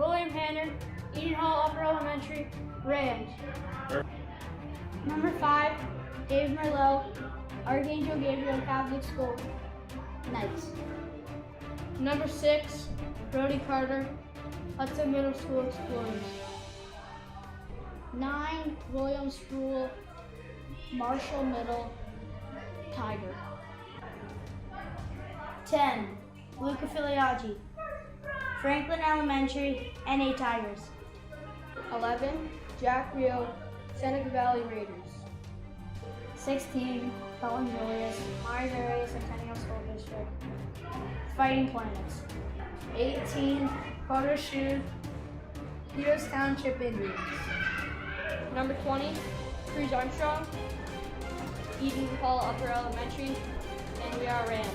William Hanner, Eden Hall Upper Elementary, Rams. Number 5, David Merlot, Archangel Gabriel Catholic School, Knights. Number 6, Brody Carter, Hudson Middle School Explorers. 9, William Sproul, Marshall Middle, Tiger. 10, Luca Filiaggi, Franklin Elementary, NA Tigers. 11, Jack Rio, Seneca Valley Raiders. 16, Colin Julius, Myers Area Centennial School District, Fighting Planets. 18, Carter Shoe, Peters Township Indians. Number 20, Cruz Armstrong, Eden Hall Upper Elementary, NVR Rams.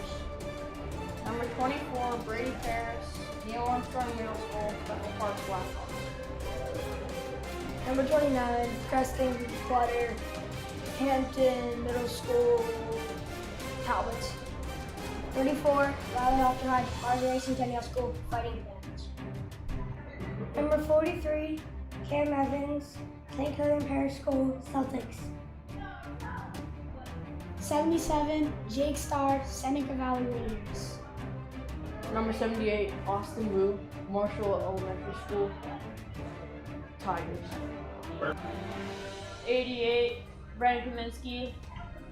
Number 24, Brady Paris, Neil Armstrong Middle School, Bethel Park Blackhawks. Number 29, Preston Clutter, Hampton Middle School, Talbots. 34, Valley Alter High, Marjorie Centennial School, Fighting Planets. Number 43, Cam Evans, St. Killian Parish School, Celtics. 77, Jake Starr, Seneca Valley Raiders. Number 78, Austin Wu, Marshall Elementary School, Tigers. 88, Brandon Kaminsky,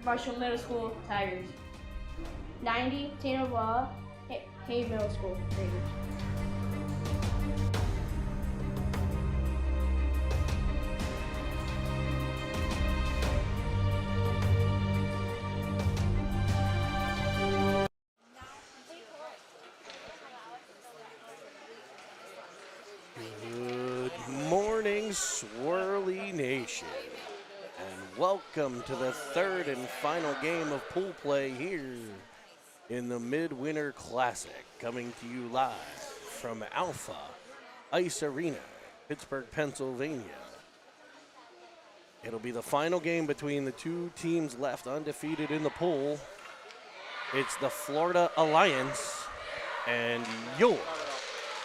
Marshall Middle School, Tigers. 90, Tano Law, Hay Middle School, Raiders. Good morning, Swirly Nation, and welcome to the third and final game of pool play here in the Midwinter Classic, coming to you live from Alpha Ice Arena, Pittsburgh, Pennsylvania. It'll be the final game between the two teams left undefeated in the pool. It's the Florida Alliance and your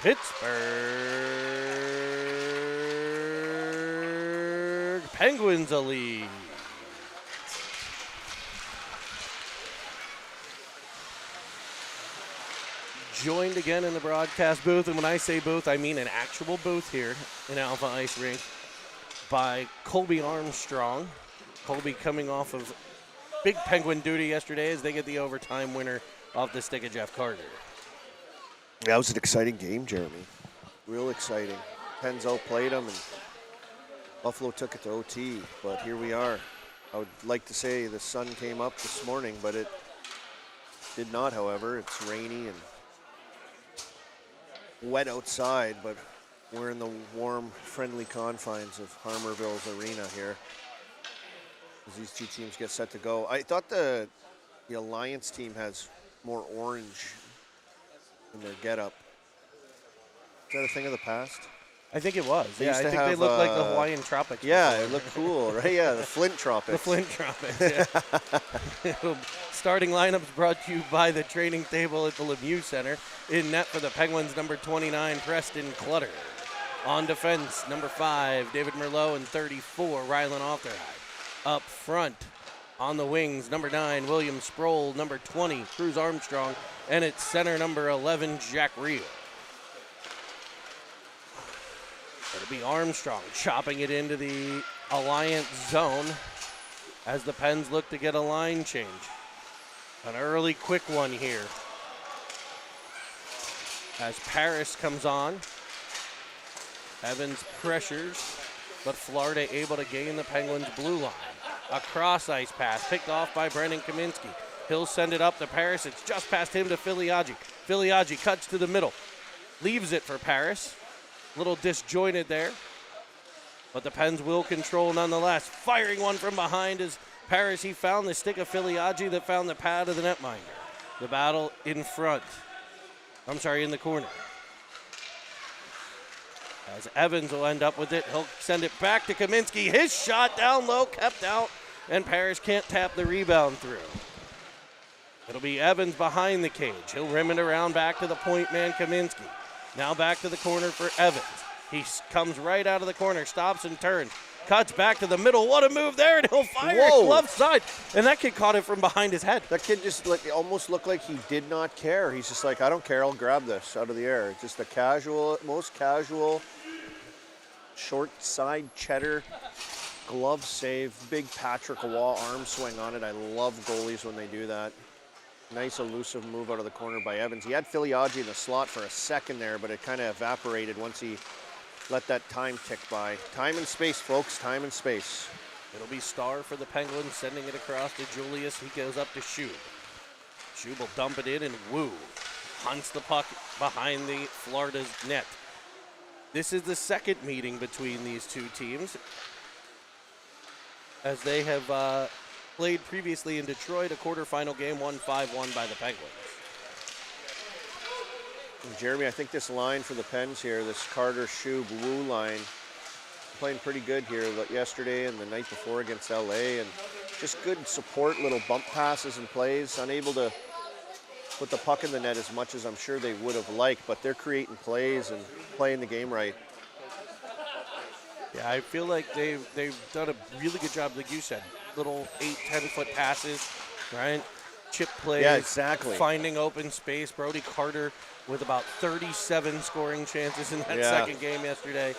Pittsburgh Penguins Elite. Joined again in the broadcast booth, and when I say booth, I mean an actual booth here in Alpha Ice Rink, by Colby Armstrong. Colby coming off of big Penguin duty yesterday as they get the overtime winner off the stick of Jeff Carter. That was an exciting game, Jeremy. Real exciting. Pens outplayed them, and Buffalo took it to OT, but here we are. I would like to say the sun came up this morning, but it did not, however. It's rainy and wet outside, but we're in the warm, friendly confines of Harmerville's arena here as these two teams get set to go. I thought the Alliance team has more orange in their getup. Is that a thing of the past? I think it was. They Yeah, used I to think they have, look like the Hawaiian Tropics. Yeah, before. it looked cool, right? Yeah, the Flint Tropics. The Flint Tropics, yeah. Starting lineups brought to you by the training table at the Lemieux Center. In net for the Penguins, number 29, Preston Clutter. On defense, number 5, David Merlot, and 34, Rylan Ofterhide. Up front, on the wings, number 9, William Sproul, number 20, Cruz Armstrong, and at center, number 11, Jack Rio. It'll be Armstrong chopping it into the Alliance zone as the Pens look to get a line change. An early quick one here as Paris comes on. Evans pressures, but Florida able to gain the Penguins' blue line. A cross ice pass picked off by Brendan Kaminsky. He'll send it up to Paris. It's just past him to Filiaggi. Filiaggi cuts to the middle, leaves it for Paris. Little disjointed there, but the Pens will control nonetheless. Firing one from behind is Paris. He found the stick of Filiaggi that found the pad of the netminder. The battle in front. In the corner. As Evans will end up with it, he'll send it back to Kaminsky. His shot down low, kept out, and Paris can't tap the rebound through. It'll be Evans behind the cage. He'll rim it around back to the point man, Kaminsky. Now back to the corner for Evans. He comes right out of the corner, stops and turns. Cuts back to the middle. What a move there, and he'll fire it glove side. And that kid caught it from behind his head. That kid just almost looked like he did not care. He's just like, I don't care, I'll grab this out of the air. It's just a most casual, short side cheddar, glove save, big Patrick Waugh arm swing on it. I love goalies when they do that. Nice elusive move out of the corner by Evans. He had Filiaggi in the slot for a second there, but it kind of evaporated once he let that time tick by. Time and space, folks, time and space. It'll be Starr for the Penguins, sending it across to Julius. He goes up to Schub. Schub will dump it in, and Wu hunts the puck behind the Florida's net. This is the second meeting between these two teams, as they have played previously in Detroit, a quarterfinal game, won 5-1 by the Penguins. And Jeremy, I think this line for the Pens here, this Carter, Schub, Wu line, playing pretty good here yesterday and the night before against LA, and just good support, little bump passes and plays, unable to put the puck in the net as much as I'm sure they would have liked, but they're creating plays and playing the game right. Yeah, I feel like they've done a really good job, like you said, little 8-10-foot passes, right? Chip plays, yeah, exactly. Finding open space. Brody Carter with about 37 scoring chances in that second game yesterday.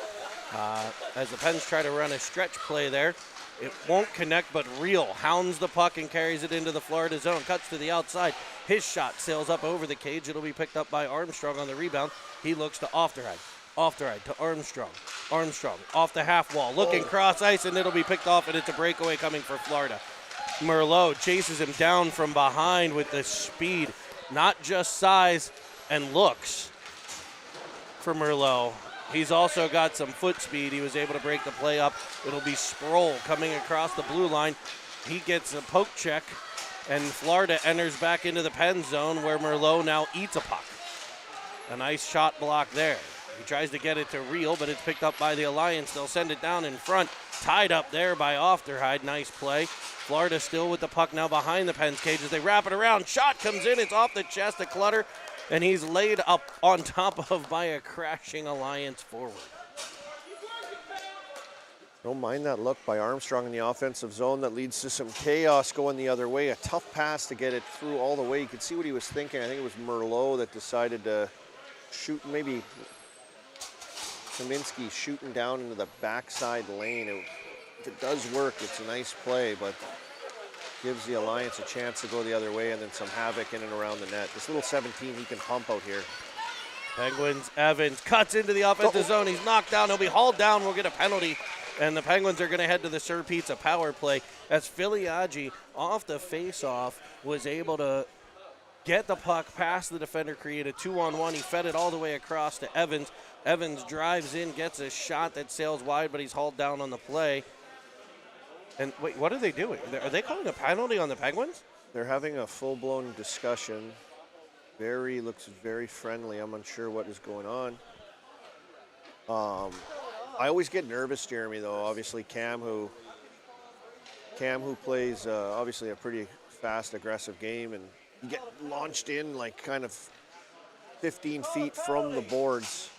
As the Pens try to run a stretch play there, it won't connect, but Real hounds the puck and carries it into the Florida zone. Cuts to the outside. His shot sails up over the cage. It'll be picked up by Armstrong on the rebound. He looks to Ofterheide. Ofterheide to Armstrong. Armstrong off the half wall, looking cross ice, and it'll be picked off, and it's a breakaway coming for Florida. Merlot chases him down from behind with the speed, not just size and looks for Merlot. He's also got some foot speed. He was able to break the play up. It'll be Sproul coming across the blue line. He gets a poke check, and Florida enters back into the pen zone where Merlot now eats a puck. A nice shot block there. He tries to get it to Real, but it's picked up by the Alliance. They'll send it down in front. Tied up there by Ofterheide. Nice play. Florida still with the puck now behind the Pens cage as they wrap it around. Shot comes in. It's off the chest of Clutter, and he's laid up on top of by a crashing Alliance forward. Don't mind that look by Armstrong in the offensive zone that leads to some chaos going the other way. A tough pass to get it through all the way. You could see what he was thinking. I think it was Merlot that decided to shoot, maybe Kaminsky shooting down into the backside lane. If it does work, it's a nice play, but gives the Alliance a chance to go the other way and then some havoc in and around the net. This little 17 he can pump out here. Penguins, Evans cuts into the offensive zone. He's knocked down. He'll be hauled down. We'll get a penalty. And the Penguins are going to head to the Sir Pizza power play as Filiaggi off the face-off was able to get the puck past the defender, create a 2-on-1. He fed it all the way across to Evans. Evans drives in, gets a shot that sails wide, but he's hauled down on the play. And wait, what are they doing? Are they calling a penalty on the Penguins? They're having a full-blown discussion. Looks very friendly. I'm unsure what is going on. I always get nervous, Jeremy, though. Obviously, Cam, who plays obviously a pretty fast, aggressive game, and you get launched in like kind of 15 feet from the boards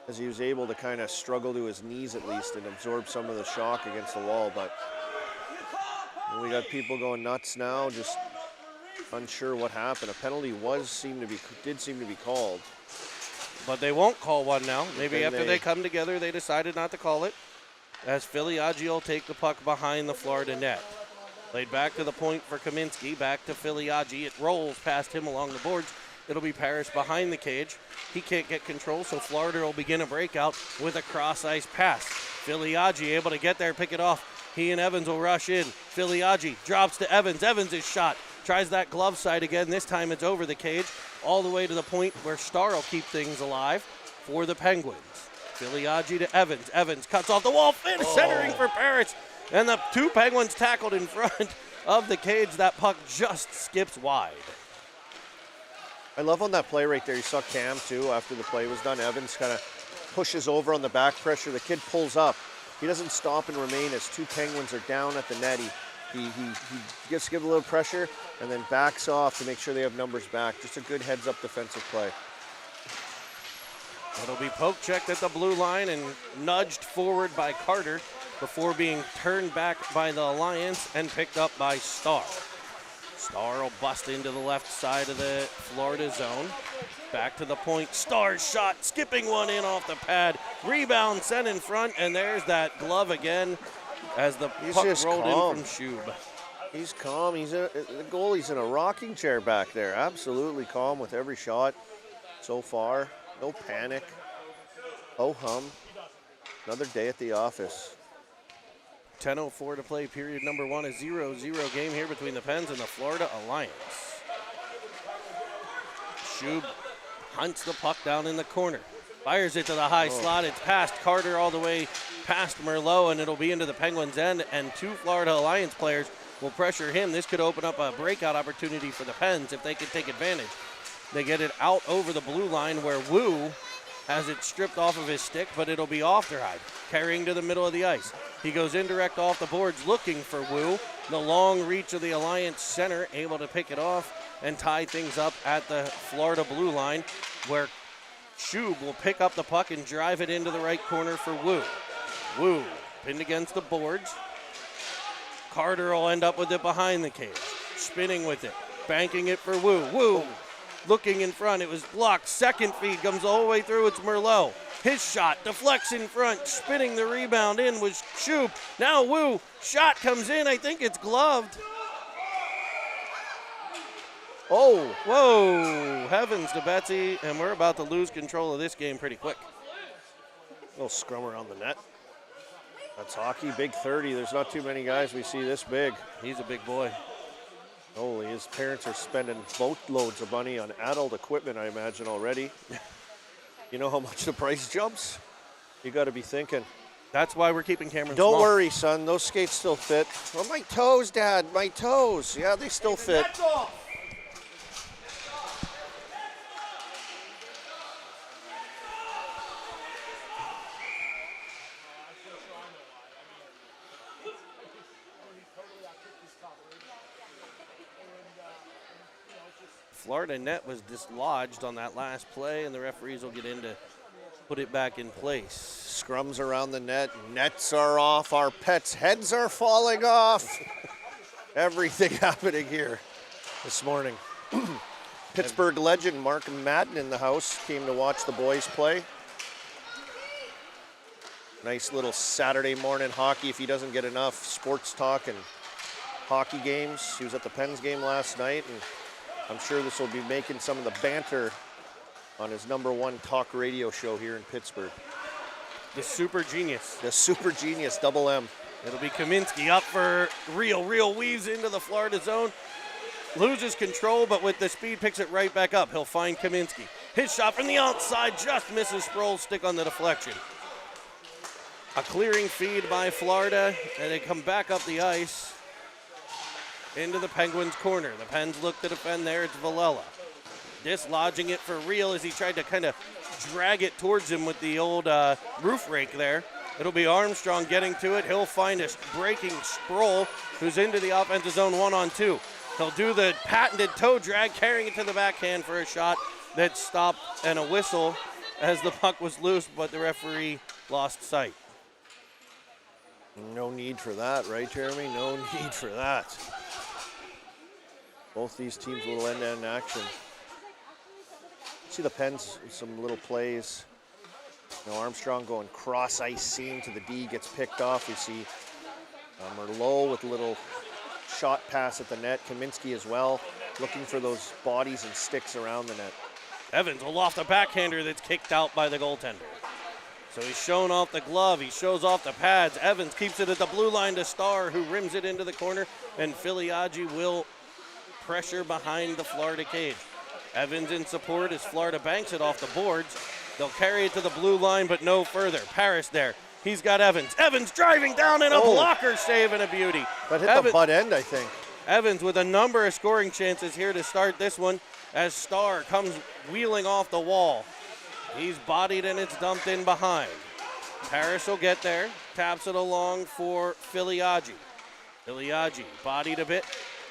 as he was able to kind of struggle to his knees at least and absorb some of the shock against the wall. But we got people going nuts now, just unsure what happened. A penalty did seem to be called. But they won't call one now. Maybe after they they come together, they decided not to call it. As Filiaggi will take the puck behind the Florida net. Played back to the point for Kaminsky, back to Filiaggi. It rolls past him along the boards. It'll be Parrish behind the cage. He can't get control, so Florida will begin a breakout with a cross-ice pass. Filiaggi able to get there, pick it off. He and Evans will rush in. Filiaggi drops to Evans. Evans is shot. Tries that glove side again. This time it's over the cage, all the way to the point where Starr will keep things alive for the Penguins. Filiaggi to Evans. Evans cuts off the wall, centering for Parrish. And the two Penguins tackled in front of the cage. That puck just skips wide. I love on that play right there. You saw Cam, too, after the play was done. Evans kind of pushes over on the back pressure. The kid pulls up. He doesn't stop and remain as two Penguins are down at the net. He gets to give a little pressure and then backs off to make sure they have numbers back. Just a good heads-up defensive play. It'll be poke checked at the blue line and nudged forward by Carter before being turned back by the Alliance and picked up by Starr. Starr will bust into the left side of the Florida zone. Back to the point. Starr's shot, skipping one in off the pad. Rebound sent in front, and there's that glove again as the puck rolled in from Schub. He's calm. The goalie's in a rocking chair back there. Absolutely calm with every shot so far. No panic. Oh hum. Another day at the office. 10:04 to play, period number 1. A 0-0 game here between the Pens and the Florida Alliance. Schub hunts the puck down in the corner. Fires it to the high slot. It's past Carter all the way past Merlot, and it'll be into the Penguins' end. And 2 Florida Alliance players will pressure him. This could open up a breakout opportunity for the Pens if they can take advantage. They get it out over the blue line where Wu has it stripped off of his stick, but it'll be Ofterheide carrying to the middle of the ice. He goes indirect off the boards looking for Wu. The long reach of the Alliance center able to pick it off and tie things up at the Florida blue line where Schub will pick up the puck and drive it into the right corner for Wu. Wu pinned against the boards. Carter will end up with it behind the cage. Spinning with it. Banking it for Wu. Wu looking in front. It was blocked. Second feed comes all the way through. It's Merlot. His shot deflects in front. Spinning the rebound in was Schub. Now Wu. Shot comes in. I think it's gloved. Oh. Whoa. Heavens to Betsy. And we're about to lose control of this game pretty quick. Little scrum around the net. That's hockey, big 30. There's not too many guys we see this big. He's a big boy. Holy, his parents are spending boatloads of money on adult equipment, I imagine, already. You know how much the price jumps? You got to be thinking. That's why we're keeping Cameron Don't small. worry, son. Those skates still fit. Oh, my toes, Dad. My toes. Yeah, they still fit. Florida net was dislodged on that last play, and the referees will get in to put it back in place. Scrums around the net. Nets are off. Our pets' heads are falling off. Everything happening here this morning. Pittsburgh legend Mark Madden in the house came to watch the boys play. Nice little Saturday morning hockey if he doesn't get enough sports talk and hockey games. He was at the Pens game last night, and I'm sure this will be making some of the banter on his #1 talk radio show here in Pittsburgh. The Super Genius. The Super Genius, Double M. It'll be Kaminsky up for Real. Real weaves into the Florida zone. Loses control, but with the speed picks it right back up. He'll find Kaminsky. His shot from the outside just misses Sproul's stick on the deflection. A clearing feed by Florida, and they come back up the ice into the Penguins' corner. The Pens look to defend there. It's Villela. Dislodging it for Real as he tried to kind of drag it towards him with the old roof rake there. It'll be Armstrong getting to it. He'll find a breaking Sproul, who's into the offensive zone 1-on-2. He'll do the patented toe drag, carrying it to the backhand for a shot that stopped and a whistle as the puck was loose, but the referee lost sight. No need for that, right, Jeremy? No need for that. Both these teams a little end-to-end action. See the Pens, some little plays. You know, Armstrong going cross-ice seam to the D, gets picked off. We see Merlot with a little shot pass at the net. Kaminsky as well, looking for those bodies and sticks around the net. Evans will loft a backhander that's kicked out by the goaltender. So he's shown off the glove. He shows off the pads. Evans keeps it at the blue line to Starr, who rims it into the corner, and Filiaggi will pressure behind the Florida cage. Evans in support as Florida banks it off the boards. They'll carry it to the blue line, but no further. Paris there. He's got Evans. Evans driving down in a blocker save and a beauty. That hit the butt end, I think. Evans with a number of scoring chances here to start this one as Starr comes wheeling off the wall. He's bodied and it's dumped in behind. Paris will get there. Taps it along for Filiaggi. Filiaggi bodied a bit,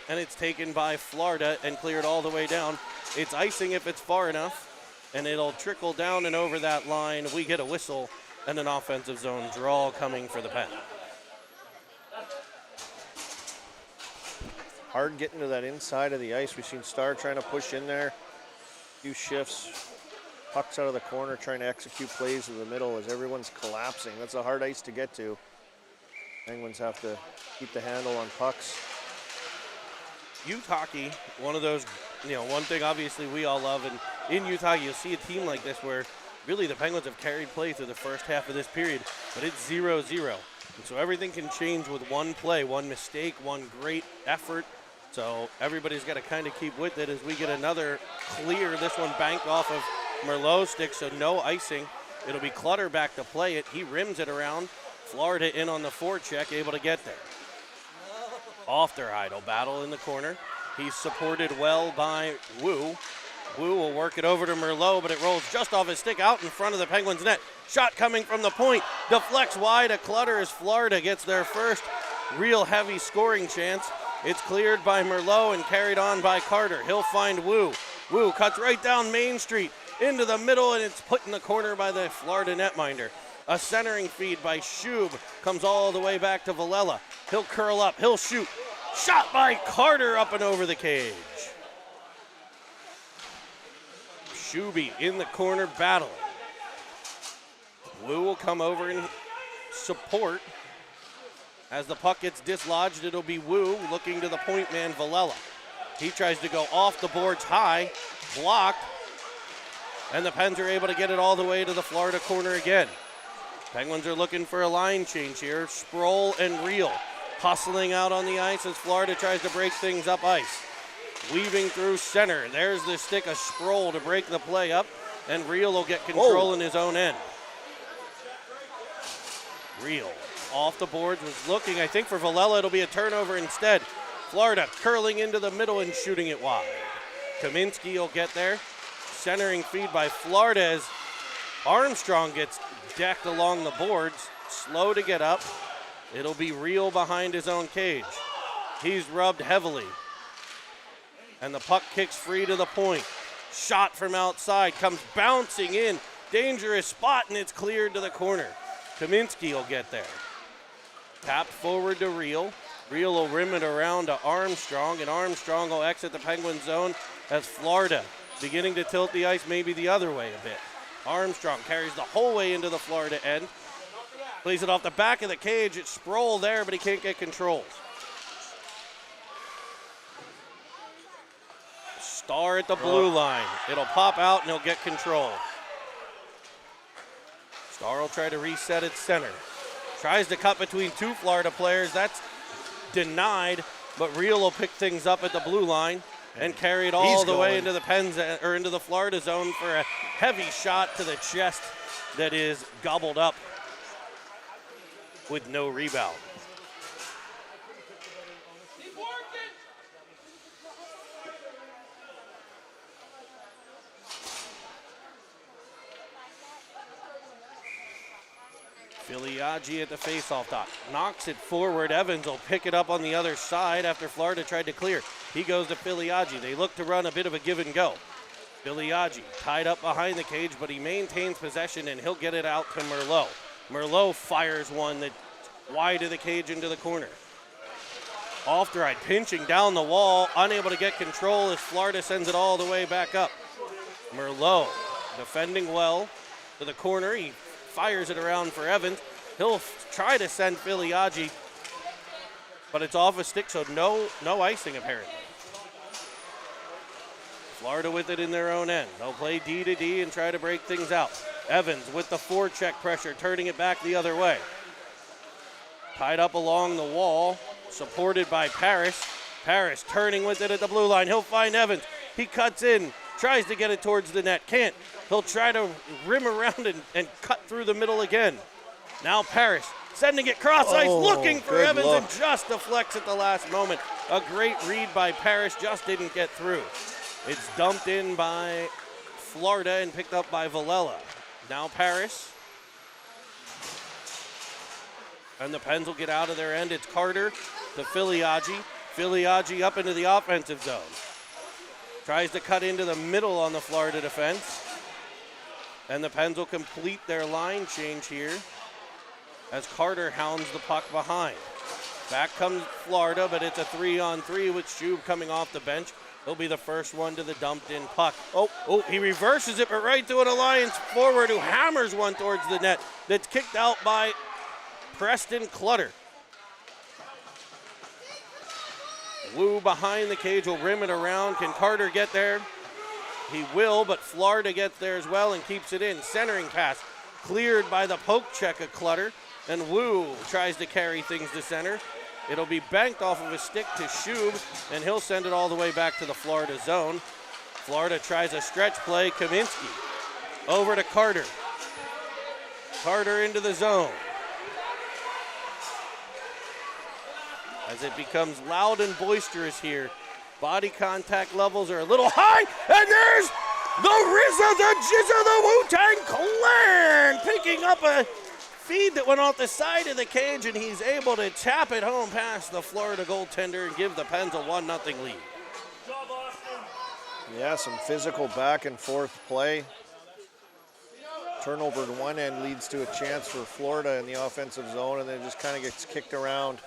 and it's taken by Florida and cleared all the way down. It's icing if it's far enough, and it'll trickle down and over that line. We get a whistle and an offensive zone draw coming for the Pen. Hard getting to that inside of the ice. We've seen Star trying to push in there. Few shifts. Pucks out of the corner trying to execute plays in the middle as everyone's collapsing. That's a hard ice to get to. Penguins have to keep the handle on pucks. Youth hockey, one of those, one thing obviously we all love, and in youth hockey you'll see a team like this where really the Penguins have carried play through the first half of this period, but it's 0-0. And so everything can change with one play, one mistake, one great effort. So everybody's got to kind of keep with it as we get another clear. This one banked off of Merlot's stick, so no icing. It'll be Clutter back to play it. He rims it around. Florida in on the forecheck, able to get there. Off their idle battle in the corner. He's supported well by Wu. Wu will work it over to Merlot, but it rolls just off his stick out in front of the Penguins net. Shot coming from the point. Deflects wide to Clutter as Florida gets their first real heavy scoring chance. It's cleared by Merlot and carried on by Carter. He'll find Wu. Wu cuts right down Main Street into the middle, and it's put in the corner by the Florida netminder. A centering feed by Shub comes all the way back to Villela. He'll curl up, he'll shoot. Shot by Carter up and over the cage. Shuby in the corner battling. Wu will come over and support. As the puck gets dislodged, it'll be Wu looking to the point man, Villela. He tries to go off the boards high, blocked, and the Pens are able to get it all the way to the Florida corner again. Penguins are looking for a line change here. Sproul and Reel hustling out on the ice as Florida tries to break things up ice. Weaving through center. There's the stick of Sproul to break the play up, and Reel will get control in his own end. Reel off the boards was looking, I think for Villela it'll be a turnover instead. Florida curling into the middle and shooting it wide. Kaminsky will get there. Centering feed by Florida as Armstrong gets decked along the boards. Slow to get up. It'll be Reel behind his own cage. He's rubbed heavily. And the puck kicks free to the point. Shot from outside, comes bouncing in. Dangerous spot, and it's cleared to the corner. Kaminsky will get there. Tapped forward to Reel. Reel will rim it around to Armstrong, and Armstrong will exit the Penguin zone as Florida beginning to tilt the ice maybe the other way a bit. Armstrong carries the whole way into the Florida end. Plays it off the back of the cage. It's Sproul there, but he can't get controls. Star at the blue line. It'll pop out and he'll get control. Star will try to reset at center. Tries to cut between two Florida players. That's denied, but Reel will pick things up at the blue line and carry it all the way into the Pens or into the Florida zone for a heavy shot to the chest that is gobbled up with no rebound. Filiaggi at the faceoff dot. Knocks it forward. Evans will pick it up on the other side after Florida tried to clear. He goes to Filiaggi. They look to run a bit of a give and go. Filiaggi tied up behind the cage, but he maintains possession and he'll get it out to Merlot. Merlot fires one that wide of the cage into the corner. Off-the-ride, pinching down the wall, unable to get control as Florida sends it all the way back up. Merlot defending well to the corner. He fires it around for Evans. He'll try to send Filiaggi, but it's off a stick, so no icing apparently. Florida with it in their own end. They'll play D to D and try to break things out. Evans with the forecheck pressure, turning it back the other way. Tied up along the wall, supported by Parrish. Parrish turning with it at the blue line. He'll find Evans. He cuts in, tries to get it towards the net. Can't. He'll try to rim around and cut through the middle again. Now Parrish sending it cross ice, looking for Evans, and just deflects at the last moment. A great read by Parrish, just didn't get through. It's dumped in by Florida and picked up by Villela. Now Parrish. And the Pens will get out of their end. It's Carter to Filiaggi. Filiaggi up into the offensive zone. Tries to cut into the middle on the Florida defense. And the Pens will complete their line change here as Carter hounds the puck behind. Back comes Florida, but it's a 3-on-3 with Shub coming off the bench. He'll be the first one to the dumped-in puck. Oh, he reverses it, but right to an Alliance forward who hammers one towards the net. That's kicked out by Preston Clutter. Wu behind the cage will rim it around. Can Carter get there? He will, but Florida gets there as well and keeps it in. Centering pass cleared by the poke check of Clutter. And Wu tries to carry things to center. It'll be banked off of a stick to Shub, and he'll send it all the way back to the Florida zone. Florida tries a stretch play. Kaminsky over to Carter. Carter into the zone. As it becomes loud and boisterous here, body contact levels are a little high, and there's the RZA, the Jizza, the Wu-Tang Clan picking up a feed that went off the side of the cage, and he's able to tap it home past the Florida goaltender and give the Pens a 1-0 lead. Yeah, some physical back and forth play. Turnover at one end leads to a chance for Florida in the offensive zone, and then just kind of gets kicked around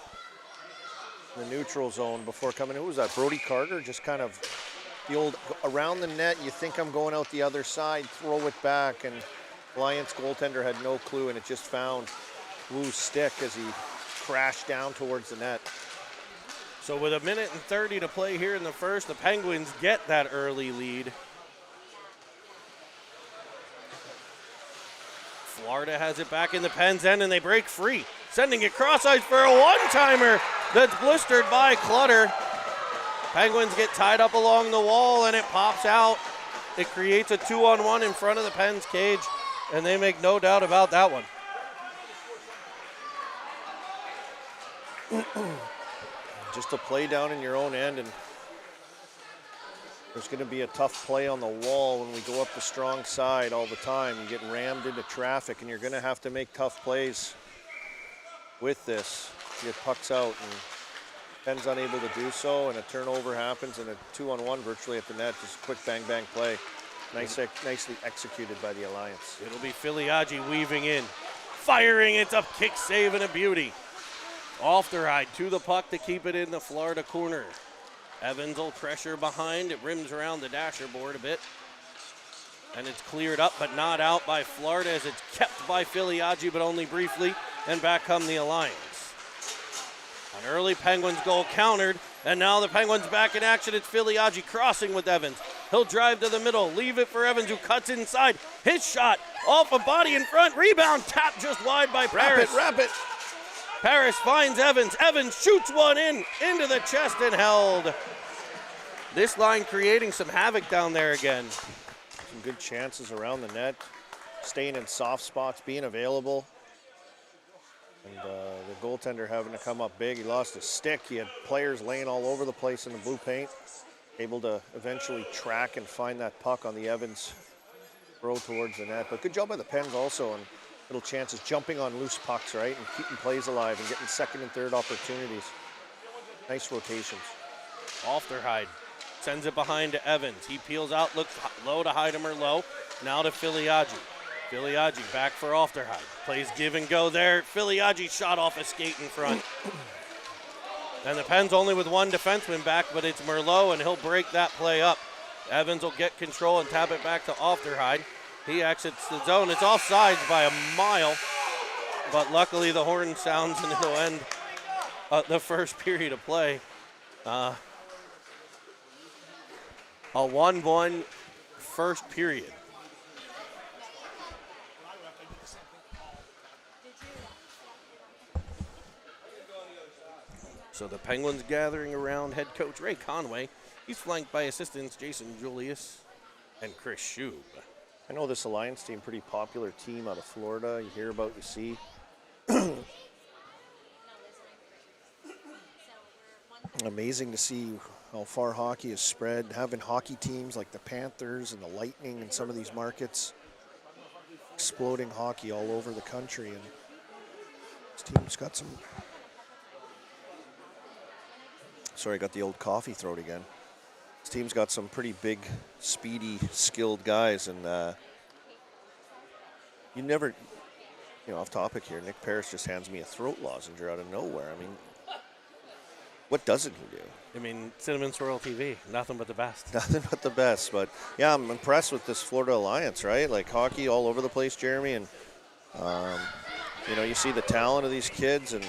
the neutral zone before coming. Who was that? Brody Carter? Just kind of the old around the net. You think I'm going out the other side, throw it back, and Alliance goaltender had no clue, and it just found Wu's stick as he crashed down towards the net. So with 1:30 to play here in the first, the Penguins get that early lead. Florida has it back in the Pens' end, and they break free, sending it cross ice for a one-timer that's blistered by Clutter. Penguins get tied up along the wall, and it pops out. It creates a 2-on-1 in front of the Pens' cage, and they make no doubt about that one. Just a play down in your own end, and there's going to be a tough play on the wall when we go up the strong side all the time. You get rammed into traffic, and you're going to have to make tough plays with this. Get pucks out, and Pens unable to do so, and a turnover happens, and a 2-on-1 virtually at the net. Just a quick bang-bang play. Nicely executed by the Alliance. It'll be Filiaggi weaving in, firing it up, kick save and a beauty. Off the ride to the puck to keep it in the Florida corner. Evans will pressure behind. It rims around the dasher board a bit. And it's cleared up but not out by Florida as it's kept by Filiaggi, but only briefly. And back come the Alliance. An early Penguins goal countered, and now the Penguins back in action. It's Filiaggi crossing with Evans. He'll drive to the middle, leave it for Evans, who cuts inside. His shot off a body in front, rebound tapped just wide by Paris. Wrap it. Paris finds Evans. Evans shoots one into the chest and held. This line creating some havoc down there again. Some good chances around the net, staying in soft spots, being available. And the goaltender having to come up big. He lost his stick. He had players laying all over the place in the blue paint. Able to eventually track and find that puck on the Evans throw towards the net. But good job by the Pens also on little chances, jumping on loose pucks, right, and keeping plays alive and getting second and third opportunities. Nice rotations. Aufderheide sends it behind to Evans. He peels out, looks low to Heidemer, low. Now to Filiaggi. Filiaggi back for Aufderheide. Plays give and go there. Filiaggi shot off a skate in front. And the Pens only with one defenseman back, but it's Merlot, and he'll break that play up. Evans will get control and tap it back to Aufderheide. He exits the zone. It's offsides by a mile, but luckily the horn sounds and it'll end the first period of play. A 1-1 first period. So the Penguins gathering around head coach Ray Conway. He's flanked by assistants Jason Julius and Chris Shub. I know this Alliance team, pretty popular team out of Florida. You hear about, you see. Amazing to see how far hockey is spread. Having hockey teams like the Panthers and the Lightning in some of these markets. Exploding hockey all over the country. And this team's got some... Sorry, I got the old coffee throat again. This team's got some pretty big, speedy, skilled guys, and You never, off topic here, Nick Paris just hands me a throat lozenge out of nowhere. I mean, what doesn't he do? I mean, Cinnamon Swirl TV, nothing but the best. Nothing but the best. But, yeah, I'm impressed with this Florida Alliance, right? Like, hockey all over the place, Jeremy. And, you see the talent of these kids and,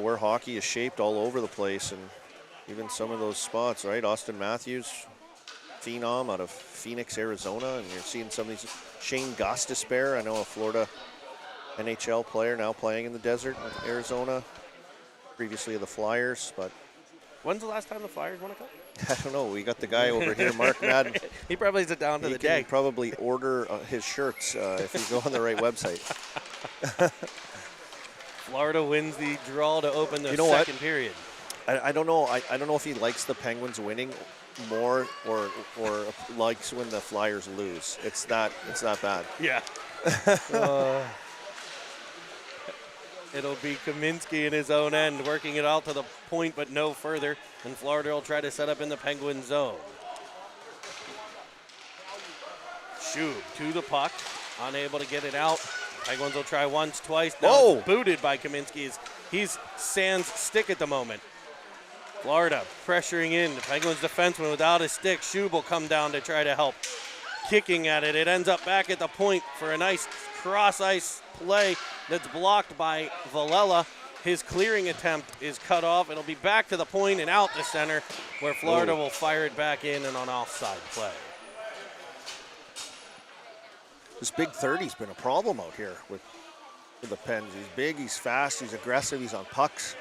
where hockey is shaped all over the place. And even some of those spots, right? Austin Matthews, phenom out of Phoenix, Arizona. And you're seeing some of these. Shane Gostisbehere, I know a Florida NHL player now playing in the desert of Arizona. Previously of the Flyers, but when's the last time the Flyers won a cup? I don't know. We got the guy over here, Mark Madden. He probably is it down to he the can day. Probably order his shirts if you go on the right website. Florida wins the draw to open the second period. I don't know. I don't know if he likes the Penguins winning more or likes when the Flyers lose. It's that bad. Yeah. It'll be Kaminsky in his own end, working it out to the point, but no further. And Florida will try to set up in the Penguin zone. Shub to the puck, unable to get it out. Penguins will try once, twice. Now it's booted by Kaminsky. He's sans stick at the moment. Florida pressuring in. The Penguins defenseman without a stick. Shub will come down to try to help. Kicking at it. It ends up back at the point for a nice cross-ice play that's blocked by Villela. His clearing attempt is cut off. It'll be back to the point and out the center where Florida will fire it back in and on offside play. This big 30's been a problem out here with the Pens. He's big, he's fast, he's aggressive, he's on pucks,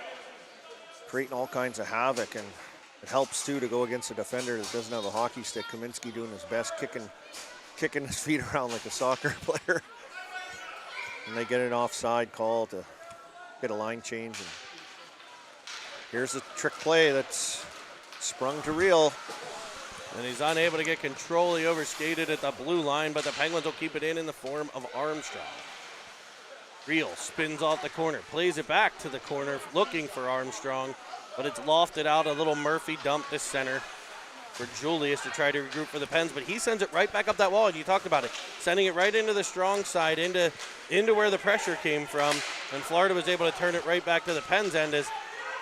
creating all kinds of havoc, and it helps too to go against a defender that doesn't have a hockey stick. Kaminsky doing his best, kicking his feet around like a soccer player. And they get an offside call to get a line change. And here's a trick play that's sprung to Reel. And he's unable to get control. He overskated at the blue line, but the Penguins will keep it in the form of Armstrong. Reel spins off the corner, plays it back to the corner, looking for Armstrong, but it's lofted out. A little Murphy dump to center for Julius to try to regroup for the Pens, but he sends it right back up that wall, and you talked about it, sending it right into the strong side, into where the pressure came from, and Florida was able to turn it right back to the Pens' end as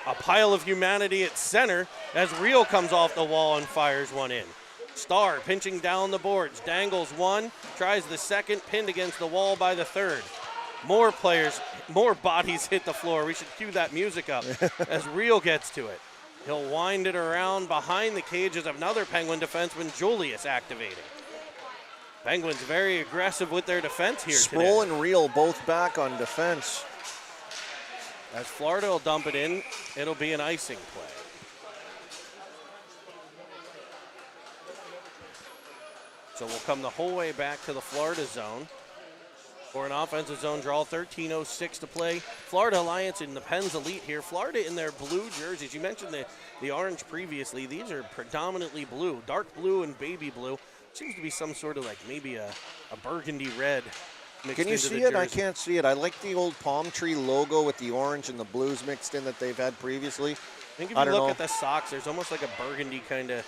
a pile of humanity at center as Reel comes off the wall and fires one in. Starr pinching down the boards, dangles one, tries the second, pinned against the wall by the third. More players, more bodies hit the floor. We should cue that music up as Reel gets to it. He'll wind it around behind the cages of another Penguin defenseman, Julius, activating. Penguins very aggressive with their defense here today. Sproul and Reel both back on defense. As Florida will dump it in, it'll be an icing play. So we'll come the whole way back to the Florida zone for an offensive zone draw. 13:06 to play. Florida Alliance in the Pens Elite here. Florida in their blue jerseys. You mentioned the orange previously. These are predominantly blue, dark blue and baby blue. Seems to be some sort of like maybe a burgundy red. Can you see it? I can't see it. I like the old palm tree logo with the orange and the blues mixed in that they've had previously. I think if you look at the socks, there's almost like a burgundy kind of.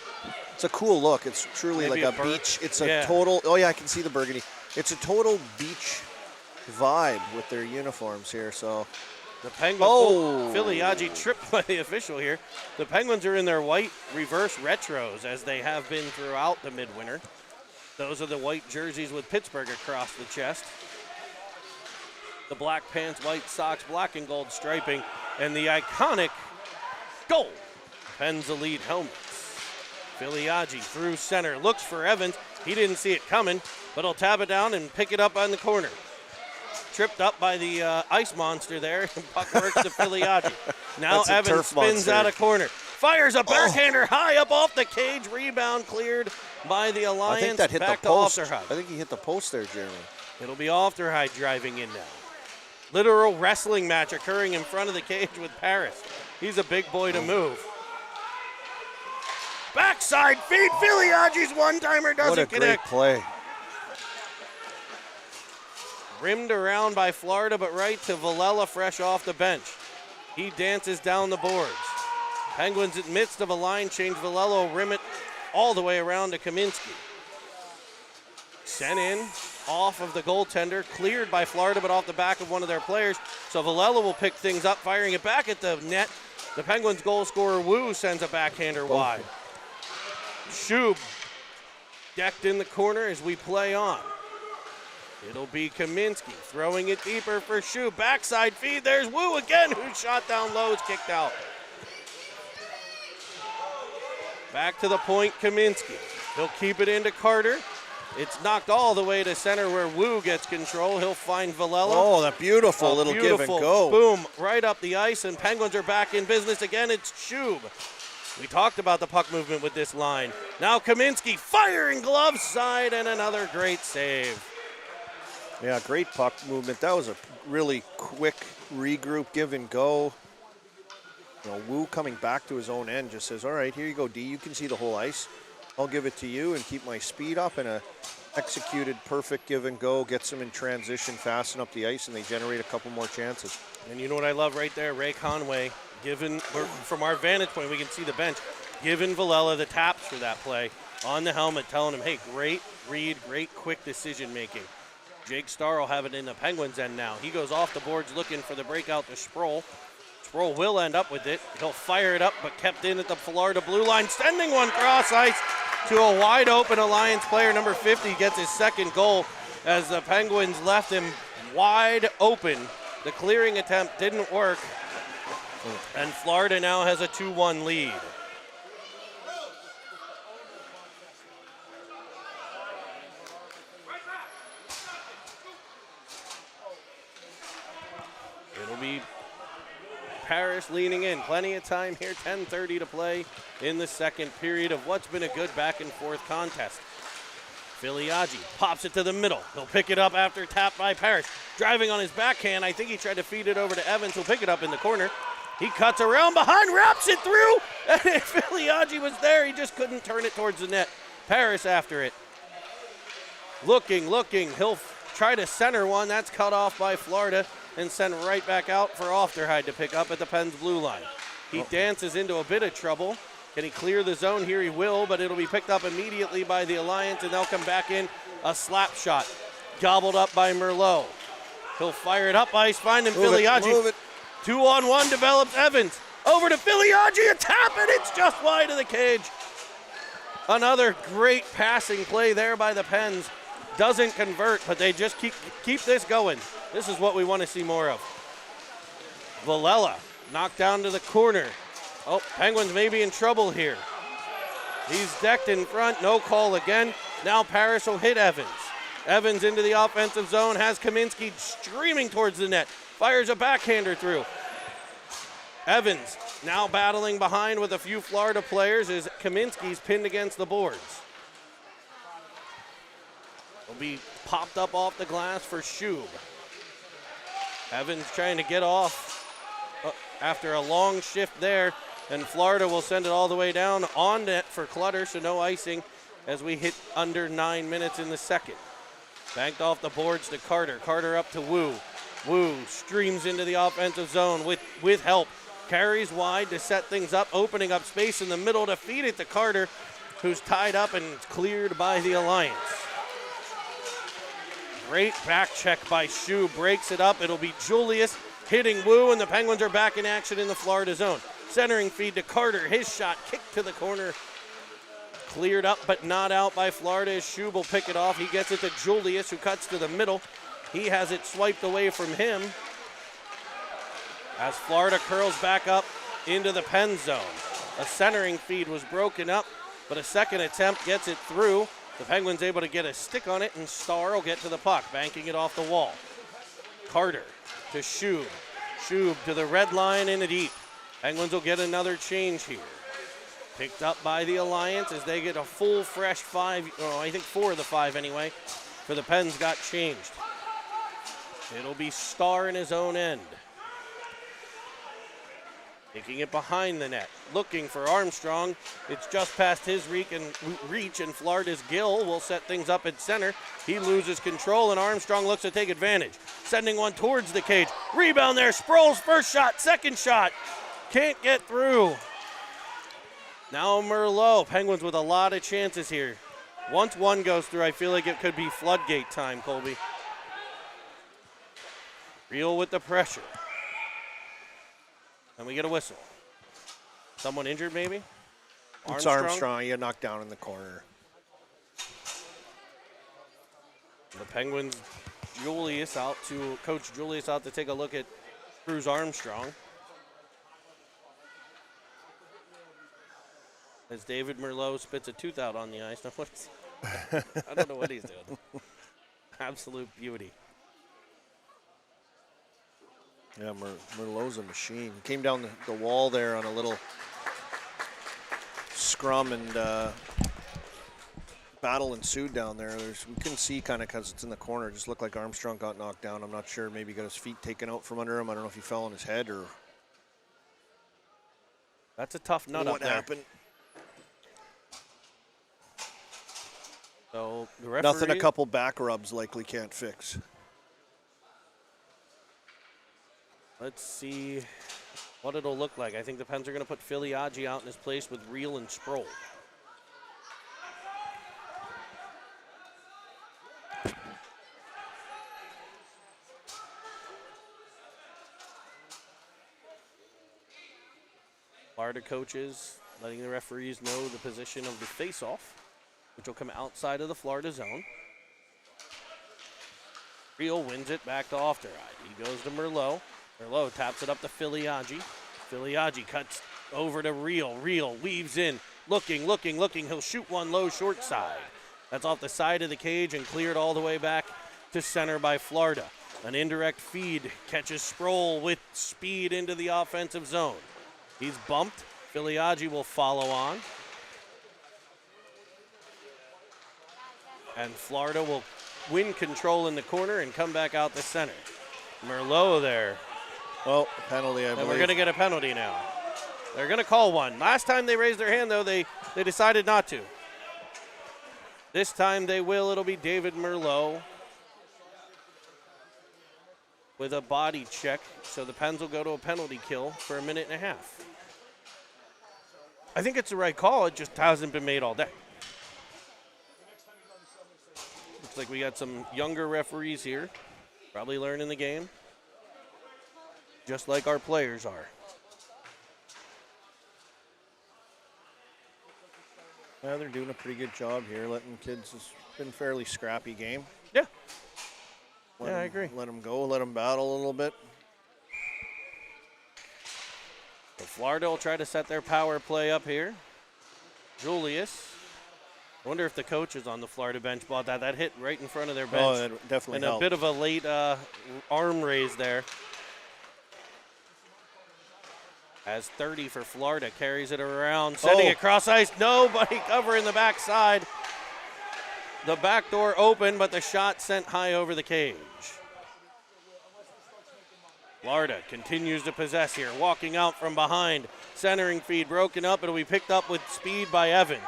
It's a cool look. It's truly like a beach. It's a total. Oh yeah, I can see the burgundy. It's a total beach vibe with their uniforms here. So the Penguins. Filiaggi tripped by the official here. The Penguins are in their white reverse retros as they have been throughout the midwinter. Those are the white jerseys with Pittsburgh across the chest. The black pants, white socks, black and gold striping, and the iconic gold Pens Elite helmets. Filiaggi through center, looks for Evans. He didn't see it coming, but he'll tap it down and pick it up on the corner. Tripped up by the ice monster there, and puck works to Filiaggi. Now Evans spins out of corner. Fires a backhander high up off the cage. Rebound cleared by the Alliance. I think that hit back the post. To Ofterhide. I think he hit the post there, Jeremy. It'll be Ofterhide driving in now. Literal wrestling match occurring in front of the cage with Paris. He's a big boy to move. Backside feed. Filiaggi's one-timer doesn't connect. What a great play. Rimmed around by Florida, but right to Villela fresh off the bench. He dances down the boards. Penguins in the midst of a line change. Villela will rim it all the way around to Kaminsky. Sent in off of the goaltender, cleared by Florida, but off the back of one of their players. So Villela will pick things up, firing it back at the net. The Penguins goal scorer, Wu, sends a backhander wide. Shub decked in the corner as we play on. It'll be Kaminsky throwing it deeper for Shub. Backside feed, there's Wu again, who shot down low, is kicked out. Back to the point, Kaminsky. He'll keep it into Carter. It's knocked all the way to center where Wu gets control. He'll find Villela. Oh, that beautiful little give and go. Boom, right up the ice, and Penguins are back in business again. It's Shub. We talked about the puck movement with this line. Now Kaminsky firing glove side, and another great save. Yeah, great puck movement. That was a really quick regroup, give and go. You know, Wu coming back to his own end just says, all right, here you go, D. You can see the whole ice. I'll give it to you and keep my speed up, and a executed perfect give and go, gets them in transition, fasten up the ice, and they generate a couple more chances. And you know what I love right there? Ray Conway, from our vantage point, we can see the bench, giving Villela the taps for that play on the helmet, telling him, hey, great read, great quick decision making. Jake Starr will have it in the Penguins' end now. He goes off the boards looking for the breakout to Sproul. Sproul will end up with it. He'll fire it up, but kept in at the Florida blue line, sending one cross ice to a wide open Alliance player. Number 50 gets his second goal as the Penguins left him wide open. The clearing attempt didn't work, and Florida now has a 2-1 lead. It'll be Paris leaning in. Plenty of time here, 10:30 to play in the second period of what's been a good back and forth contest. Filiaggi pops it to the middle. He'll pick it up after tap by Parrish. Driving on his backhand, I think he tried to feed it over to Evans, who'll pick it up in the corner. He cuts around behind, wraps it through, and if Filiaggi was there, he just couldn't turn it towards the net. Parrish after it. Looking, he'll try to center one. That's cut off by Florida and sent right back out for Ofterheide to pick up at the Pens blue line. He dances into a bit of trouble. Can he clear the zone here? He will, but it'll be picked up immediately by the Alliance, and they'll come back in. A slap shot, gobbled up by Merlot. He'll fire it up ice, finding Filiaggi. Move it. 2-on-1 develops Evans. Over to Filiaggi, a tap, and it's just wide of the cage. Another great passing play there by the Pens. Doesn't convert, but they just keep this going. This is what we want to see more of. Villela knocked down to the corner. Oh, Penguins may be in trouble here. He's decked in front, no call again. Now Parrish will hit Evans. Evans into the offensive zone, has Kaminsky streaming towards the net. Fires a backhander through. Evans now battling behind with a few Florida players as Kaminsky's pinned against the boards. Will be popped up off the glass for Shub. Evans trying to get off after a long shift there, and Florida will send it all the way down on net for Clutter, so no icing as we hit under 9 minutes in the second. Banked off the boards to Carter. Carter up to Wu. Wu streams into the offensive zone with help. Carries wide to set things up, opening up space in the middle to feed it to Carter, who's tied up and cleared by the Alliance. Great back check by Shub, breaks it up. It'll be Julius hitting Wu, and the Penguins are back in action in the Florida zone. Centering feed to Carter, his shot kicked to the corner. Cleared up but not out by Florida as Shub will pick it off. He gets it to Julius, who cuts to the middle. He has it swiped away from him as Florida curls back up into the pen zone. A centering feed was broken up, but a second attempt gets it through. The Penguins able to get a stick on it, and Starr will get to the puck, banking it off the wall. Carter to Shub. Shub to the red line in the deep. Penguins will get another change here. Picked up by the Alliance as they get a full fresh 5, I think 4 of the 5 anyway, for the Pens got changed. It'll be Starr in his own end. Taking it behind the net, looking for Armstrong. It's just past his reach, and Florida's Gill will set things up at center. He loses control, and Armstrong looks to take advantage. Sending one towards the cage. Rebound there, Sproul's first shot, second shot. Can't get through. Now Merlot, Penguins with a lot of chances here. Once one goes through, I feel like it could be floodgate time, Colby. Real with the pressure. And we get a whistle. Someone injured, maybe? It's Armstrong. He got knocked down in the corner. The Penguins, Coach Julius out to take a look at Cruz Armstrong. As David Merlot spits a tooth out on the ice. Now, I don't know what he's doing. Absolute beauty. Yeah, Merlot's a machine. He came down the wall there on a little scrum, and battle ensued down there. We couldn't see kind of because it's in the corner. It just looked like Armstrong got knocked down. I'm not sure. Maybe he got his feet taken out from under him. I don't know if he fell on his head or That's a tough nut up what there. happened. So the referee, Nothing a couple back rubs likely can't fix. let's see what it'll look like. I think the Pens are going to put Filiaggi out in his place with Reel and Sproul. Florida coaches letting the referees know the position of the face-off, which will come outside of the Florida zone. Reel wins it back to Ofteride. He goes to Merlot. Merlot taps it up to Filiaggi. Filiaggi cuts over to Reel. Reel weaves in, looking. He'll shoot one low short side. That's off the side of the cage and cleared all the way back to center by Florida. An indirect feed catches Sproul with speed into the offensive zone. He's bumped. Filiaggi will follow on. And Florida will win control in the corner and come back out the center. Merlot there. Well, penalty, I believe. And we're going to get a penalty now. They're going to call one. Last time they raised their hand, though, they decided not to. This time they will. It'll be David Merlot with a body check. So the Pens will go to a penalty kill for a minute and a half. I think it's the right call. It just hasn't been made all day. Looks like we got some younger referees here, probably learning the game, just like our players are. Yeah, they're doing a pretty good job here, letting kids. It's been a fairly scrappy game. Yeah. I agree. Let them go, let them battle a little bit. So Florida will try to set their power play up here. Julius. I wonder if the coach is on the Florida bench bought that. That hit right in front of their bench. Oh, that definitely and helped. A bit of a late arm raise there. As 30 for Florida carries it around, sending it cross ice. Nobody covering the backside. The back door open, but the shot sent high over the cage. Florida continues to possess here, walking out from behind. Centering feed broken up. It'll be picked up with speed by Evans.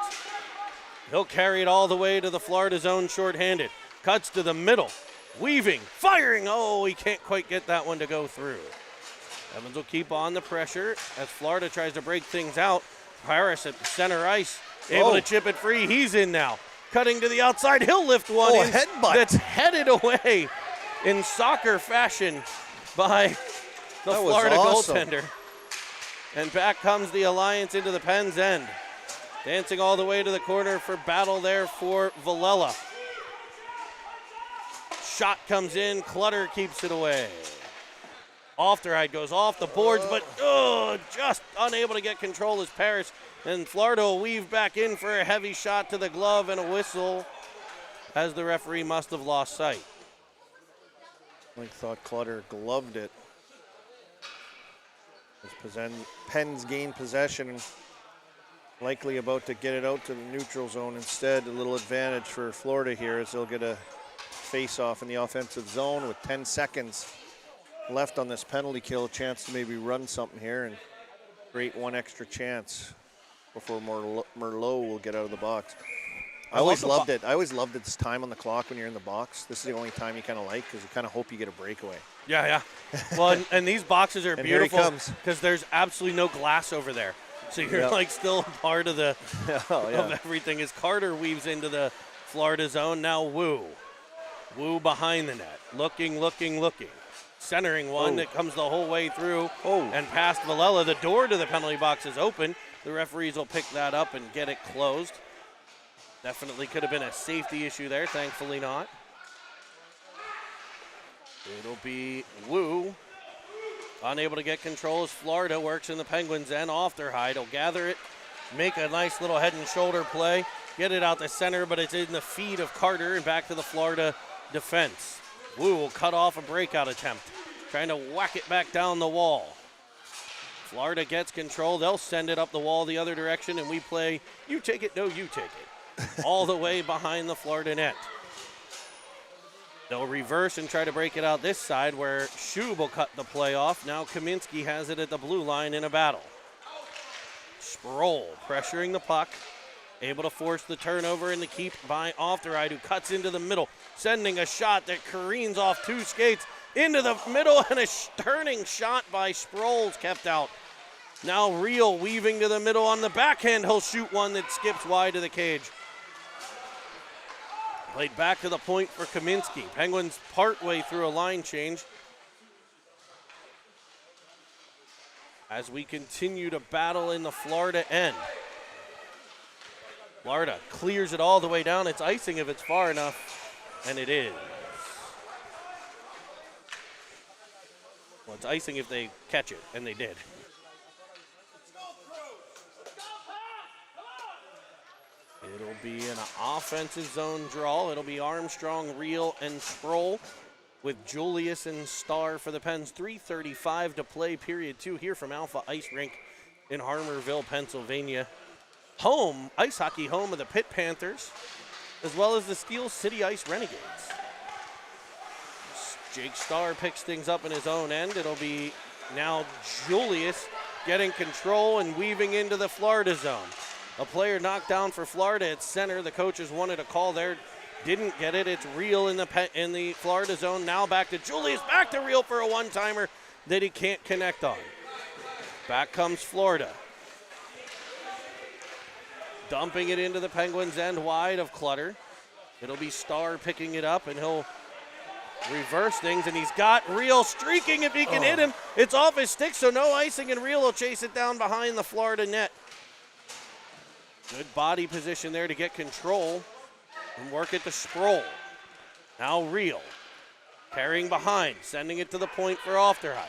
He'll carry it all the way to the Florida zone shorthanded. Cuts to the middle. Weaving, firing. Oh, he can't quite get that one to go through. Evans will keep on the pressure as Florida tries to break things out. Harris at center ice, able to chip it free. He's in now. Cutting to the outside. He'll lift one in headbutt. that's headed away in soccer fashion by the Florida goaltender. And back comes the Alliance into the Pens' end. Dancing all the way to the corner for battle there for Villela. Shot comes in. Clutter keeps it away. Ofteride goes off the boards, but just unable to get control as Paris. And Florida will weave back in for a heavy shot to the glove and a whistle as the referee must have lost sight. I thought Clutter gloved it. As Pens gain possession and likely about to get it out to the neutral zone. Instead, a little advantage for Florida here as they'll get a face-off in the offensive zone with 10 seconds left on this penalty kill. A chance to maybe run something here and create one extra chance before Merlot will get out of the box. I always loved it. I always loved this time on the clock when you're in the box. This is the only time you kind of like because you kind of hope you get a breakaway. Yeah. Well, and these boxes are And beautiful here he comes. because there's absolutely no glass over there. So you're like still part of the of everything as Carter weaves into the Florida zone. Now Wu. Wu behind the net. Looking. Centering one that comes the whole way through and past Villela. The door to the penalty box is open. The referees will pick that up and get it closed. Definitely could have been a safety issue there. Thankfully not. It'll be Wu. Unable to get control as Florida works in the Penguins' end. Ofterhide will gather it, make a nice little head and shoulder play, get it out the center, but it's in the feet of Carter and back to the Florida defense. Wu will cut off a breakout attempt, trying to whack it back down the wall. Florida gets control. They'll send it up the wall the other direction, and we play you take it, no, you take it, all the way behind the Florida net. They'll reverse and try to break it out this side where Schub will cut the play off. Now Kaminsky has it at the blue line in a battle. Sproul pressuring the puck. Able to force the turnover and the keep by Ofteride, who cuts into the middle, sending a shot that careens off two skates into the middle, and a turning shot by Sproul's kept out. Now Reel weaving to the middle on the backhand. He'll shoot one that skips wide of the cage. Played back to the point for Kaminsky. Penguins partway through a line change. As we continue to battle in the Florida end. Florida clears it all the way down. It's icing if it's far enough, and it is. Well, it's icing if they catch it, and they did. It'll be an offensive zone draw. It'll be Armstrong, Reel, and Sproul with Julius and Starr for the Pens. 3:35 to play, period 2 here from Alpha Ice Rink in Harmarville, Pennsylvania. Home, ice hockey home of the Pitt Panthers, as well as the Steel City Ice Renegades. Jake Starr picks things up in his own end. It'll be now Julius getting control and weaving into the Florida zone. A player knocked down for Florida at center. The coaches wanted a call there, didn't get it. It's Reel in the Florida zone. Now back to Julius, back to Reel for a one-timer that he can't connect on. Back comes Florida. Dumping it into the Penguins' end wide of Clutter. It'll be Starr picking it up, and he'll reverse things, and he's got Reel streaking if he can hit him. It's off his stick, so no icing, and Reel will chase it down behind the Florida net. Good body position there to get control and work it to Sproul. Now Reel carrying behind, sending it to the point for Ofterhide.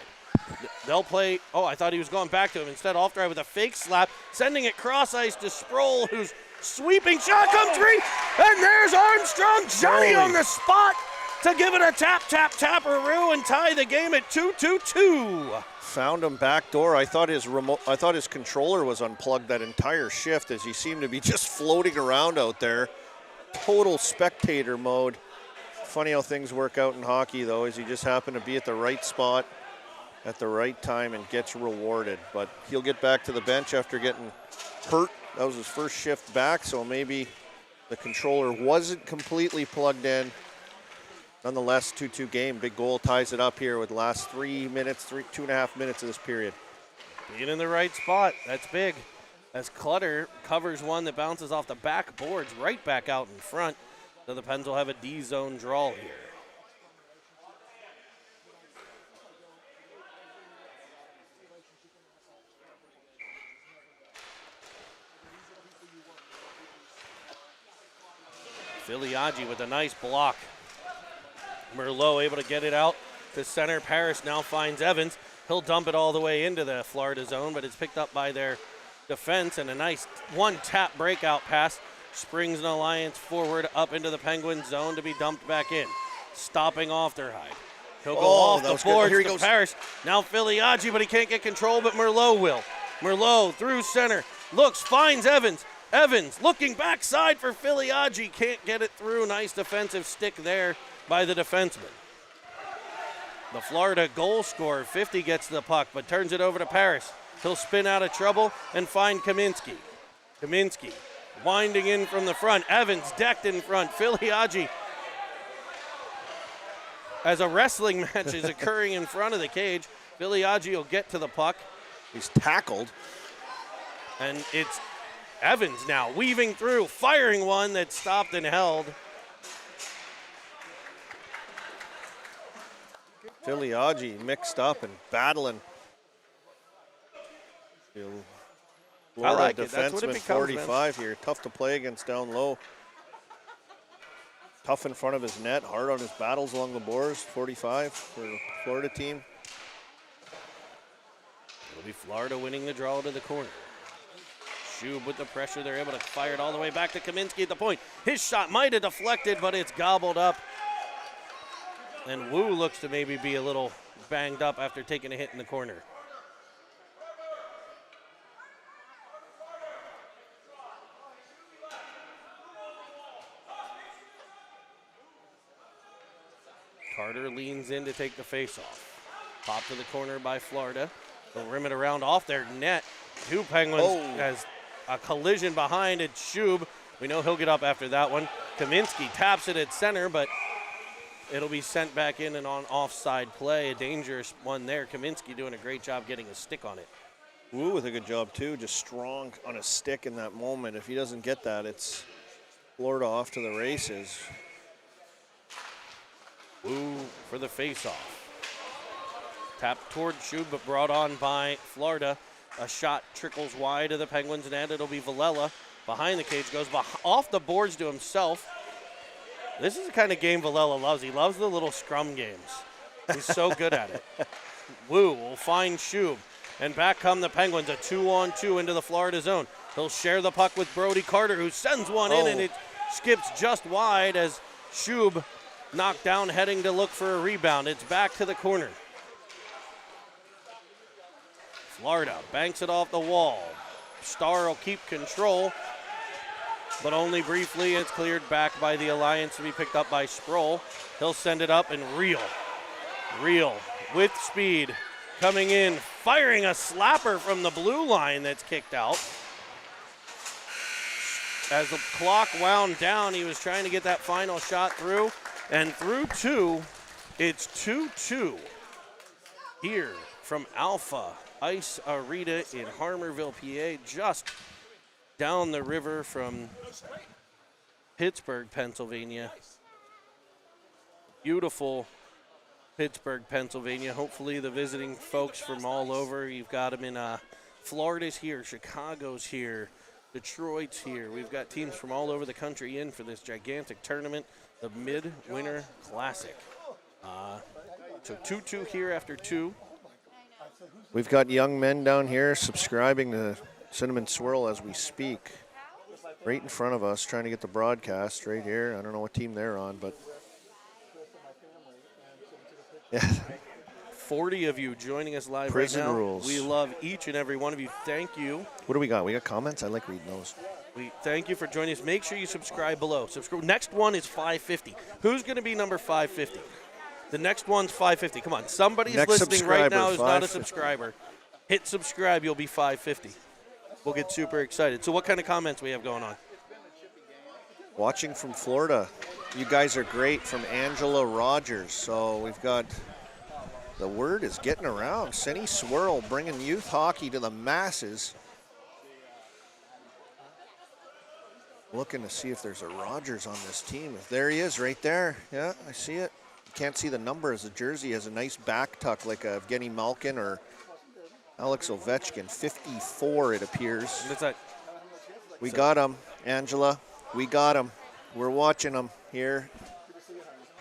They'll play, I thought he was going back to him. Instead, Ofterhide with a fake slap, sending it cross ice to Sproul, who's sweeping shot, comes free, and there's Armstrong, Johnny on the spot to give it a tap-a-roo and tie the game at 2-2-2. Found him backdoor. I thought his controller was unplugged that entire shift, as he seemed to be just floating around out there. Total spectator mode. Funny how things work out in hockey, though, is he just happened to be at the right spot at the right time and gets rewarded. But he'll get back to the bench after getting hurt. That was his first shift back, so maybe the controller wasn't completely plugged in. Nonetheless, 2-2 game. Big goal ties it up here with the last 2.5 minutes of this period. Being in the right spot, that's big. As Clutter covers one that bounces off the backboards right back out in front. So the Pens will have a D-zone draw here. Filiaggi with a nice block. Merlot able to get it out to center. Paris now finds Evans. He'll dump it all the way into the Florida zone, but it's picked up by their defense, and a nice one-tap breakout pass springs an Alliance forward up into the Penguins zone to be dumped back in. Stopping Ofterhide. He'll go off the boards to Paris. Now Filiaggi, but he can't get control, but Merlot will. Merlot through center. Looks, finds Evans. Evans looking backside for Filiaggi. Can't get it through. Nice defensive stick there by the defenseman. The Florida goal scorer, 50, gets the puck, but turns it over to Paris. He'll spin out of trouble and find Kaminsky. Kaminsky winding in from the front. Evans decked in front. Filiaggi, as a wrestling match is occurring in front of the cage, Filiaggi will get to the puck. He's tackled. And it's Evans now weaving through, firing one that stopped and held. Filiaggi mixed up and battling. I like Florida it. That's what it defenseman, becomes, 45 here. Tough to play against down low. Tough in front of his net, hard on his battles along the boards. 45 for the Florida team. It'll be Florida winning the draw to the corner. Shub with the pressure. They're able to fire it all the way back to Kaminsky at the point. His shot might have deflected, but it's gobbled up. And Wu looks to maybe be a little banged up after taking a hit in the corner. Carter leans in to take the face-off. Pop to the corner by Florida. They'll rim it around off their net. Two Penguins has a collision behind. It's Shub. We know he'll get up after that one. Kaminsky taps it at center, but it'll be sent back in and on offside play. A dangerous one there. Kaminsky doing a great job getting a stick on it. Wu with a good job too, just strong on a stick in that moment. If he doesn't get that, it's Florida off to the races. Wu for the face-off. Tapped toward Shub, but brought on by Florida. A shot trickles wide of the Penguins' net. It'll be Villela. Behind the cage, goes off the boards to himself. This is the kind of game Villela loves. He loves the little scrum games. He's so good at it. Wu will find Shub. And back come the Penguins, a 2-on-2 into the Florida zone. He'll share the puck with Brody Carter, who sends one in, and it skips just wide as Shub knocked down, heading to look for a rebound. It's back to the corner. Florida banks it off the wall. Starr will keep control, but only briefly. It's cleared back by the Alliance to be picked up by Sproul. He'll send it up and Reel with speed coming in, firing a slapper from the blue line that's kicked out. As the clock wound down, he was trying to get that final shot through, and through two, it's 2-2 here from Alpha Ice Arena in Harmarville, PA, just down the river from Pittsburgh, Pennsylvania. Beautiful Pittsburgh, Pennsylvania. Hopefully the visiting folks from all over, you've got them in Florida's here, Chicago's here, Detroit's here. We've got teams from all over the country in for this gigantic tournament, the Midwinter Classic. So 2-2 here after two. We've got young men down here subscribing to Cinnamon Swirl as we speak. Right in front of us, trying to get the broadcast right here. I don't know what team they're on, but yeah. 40 of you joining us live Prison right now. rules. We love each and every one of you. Thank you. What do we got? We got comments? I like reading those. We thank you for joining us. Make sure you subscribe below. Next one is 550. Who's going to be number 550? The next one's 550. Come on. Somebody's listening right now who's not a subscriber. Hit subscribe. You'll be 550. We'll get super excited. So what kind of comments we have going on? Watching from Florida. You guys are great from Angela Rogers. So we've got, the word is getting around. Cinny Swirl bringing youth hockey to the masses. Looking to see if there's a Rogers on this team. If there he is right there. Yeah, I see it. Can't see the number as the jersey has a nice back tuck like a Evgeny Malkin or Alex Ovechkin. 54 it appears. What's that? We got him, Angela. We got him. We're watching him here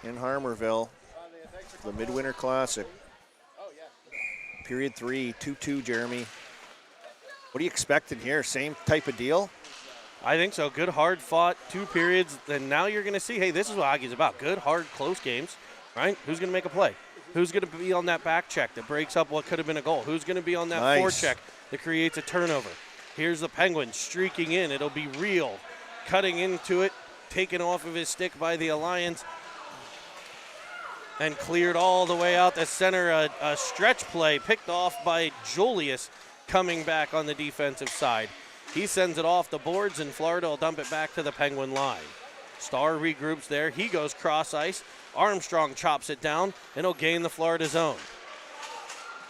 in Harmarville. The Midwinter Classic. Period 3, 2-2, Jeremy. What are you expecting here? Same type of deal? I think so. Good, hard fought, 2 periods. Then now you're going to see, hey, this is what hockey's about. Good, hard, close games, right? Who's going to make a play? Who's going to be on that back check that breaks up what could have been a goal? Who's going to be on that forecheck that creates a turnover? Here's the Penguins streaking in. It'll be Reel cutting into it, taken off of his stick by the Alliance, and cleared all the way out the center. A stretch play picked off by Julius coming back on the defensive side. He sends it off the boards, and Florida will dump it back to the Penguin line. Starr regroups there. He goes cross ice. Armstrong chops it down, and he'll gain the Florida zone.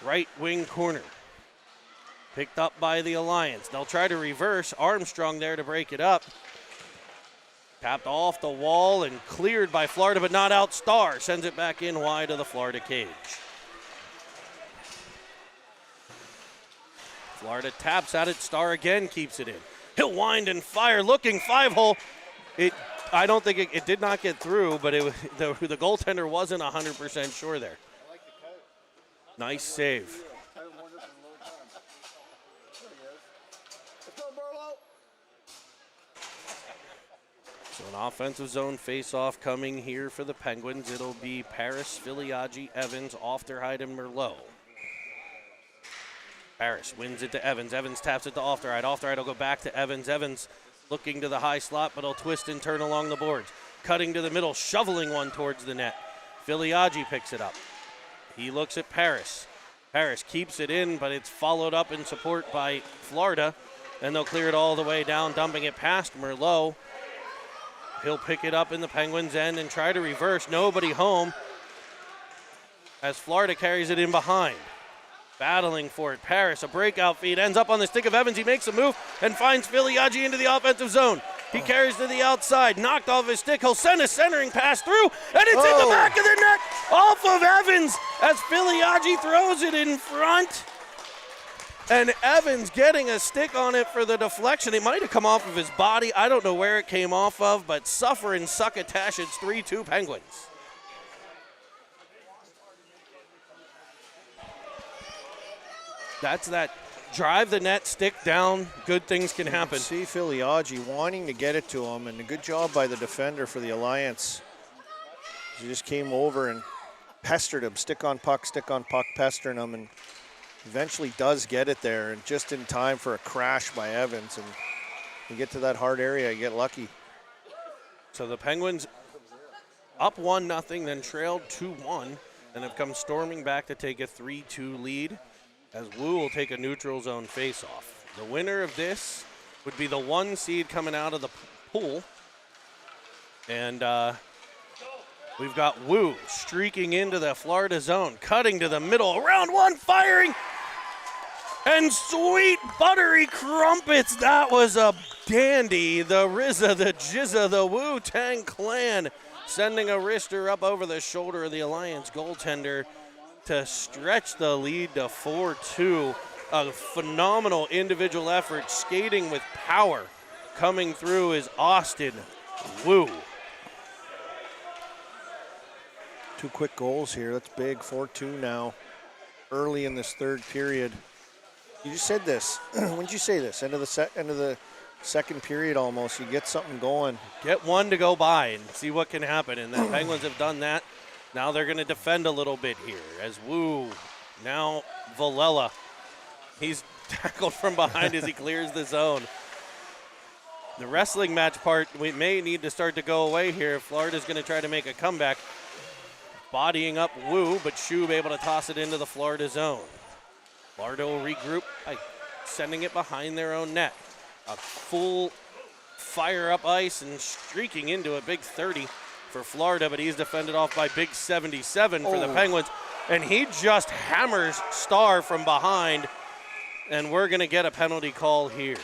Right wing corner. Picked up by the Alliance. They'll try to reverse. Armstrong there to break it up. Tapped off the wall and cleared by Florida, but not out. Starr sends it back in wide of the Florida cage. Florida taps at it. Starr again keeps it in. He'll wind and fire, looking 5-hole. I don't think it did not get through, but the goaltender wasn't 100% sure there. Nice save. So an offensive zone face-off coming here for the Penguins. It'll be Paris, Filiaggi, Evans, Ofterheid, and Merlot. Paris wins it to Evans. Evans taps it to Ofterheid. Ofterheid will go back to Evans. Evans looking to the high slot, but he'll twist and turn along the boards. Cutting to the middle, shoveling one towards the net. Filiaggi picks it up. He looks at Paris. Paris keeps it in, but it's followed up in support by Florida, and they'll clear it all the way down, dumping it past Merlot. He'll pick it up in the Penguins' end and try to reverse. Nobody home as Florida carries it in behind. Battling for it. Paris, a breakout feed, ends up on the stick of Evans. He makes a move and finds Filiaggi into the offensive zone. He carries to the outside, knocked off his stick. He'll send a centering pass through, and it's in the back of the net, off of Evans as Filiaggi throws it in front. And Evans getting a stick on it for the deflection. It might have come off of his body. I don't know where it came off of, but suffer and succotash. It's 3-2 Penguins. That's that drive the net, stick down, good things can happen. See Filiaggi wanting to get it to him, and a good job by the defender for the Alliance. He just came over and pestered him, stick on puck, pestering him, and eventually does get it there, and just in time for a crash by Evans. And you get to that hard area, you get lucky. So the Penguins up 1-0, then trailed 2-1, and have come storming back to take a 3-2 lead, as Wu will take a neutral zone faceoff. The winner of this would be the 1 seed coming out of the pool. And we've got Wu streaking into the Florida zone, cutting to the middle, around one, firing. And sweet buttery crumpets, that was a dandy. The RZA, the Jizza, the Wu-Tang Clan sending a wrister up over the shoulder of the Alliance goaltender to stretch the lead to 4-2. A phenomenal individual effort, skating with power. Coming through is Austin Wu. 2 quick goals here. That's big. 4-2 now. Early in this third period. You just said this. When did you say this? End of the second period almost. You get something going. Get one to go by and see what can happen. And the Penguins have done that. Now they're going to defend a little bit here as Wu, now Villela. He's tackled from behind as he clears the zone. The wrestling match part, we may need to start to go away here. Florida's going to try to make a comeback. Bodying up Wu, but Shub able to toss it into the Florida zone. Florida will regroup by sending it behind their own net. A full fire up ice and streaking into a big 30 for Florida, but he's defended off by big 77 for the Penguins. And he just hammers Starr from behind, and we're going to get a penalty call here.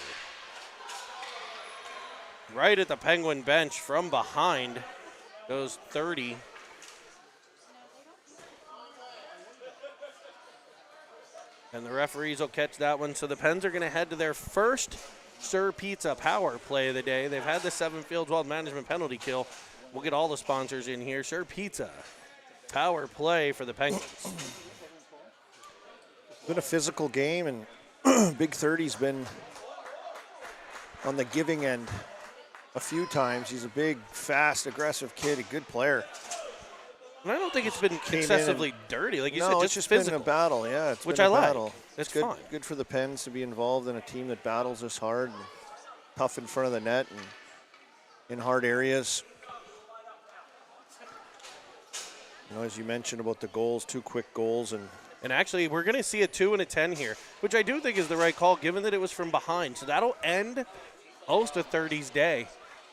Right at the Penguin bench from behind goes 30. And the referees will catch that one. So the Pens are going to head to their first Sir Pizza power play of the day. They've had the 7 Fields Wild management penalty kill. We'll get all the sponsors in here. Sir Pizza power play for the Penguins. It's been a physical game, and Big 30's been on the giving end a few times. He's a big, fast, aggressive kid, a good player. And I don't think it's been excessively dirty. Like you said, it's just physical. been a battle, yeah. It's which been I a like. battle. It's good, fun. Good for the Pens to be involved in a team that battles this hard and tough in front of the net and in hard areas. You know, as you mentioned about the goals, 2 quick goals. And actually, we're going to see a 2 and a 10 here, which I do think is the right call, given that it was from behind. So that'll end most of 30's day.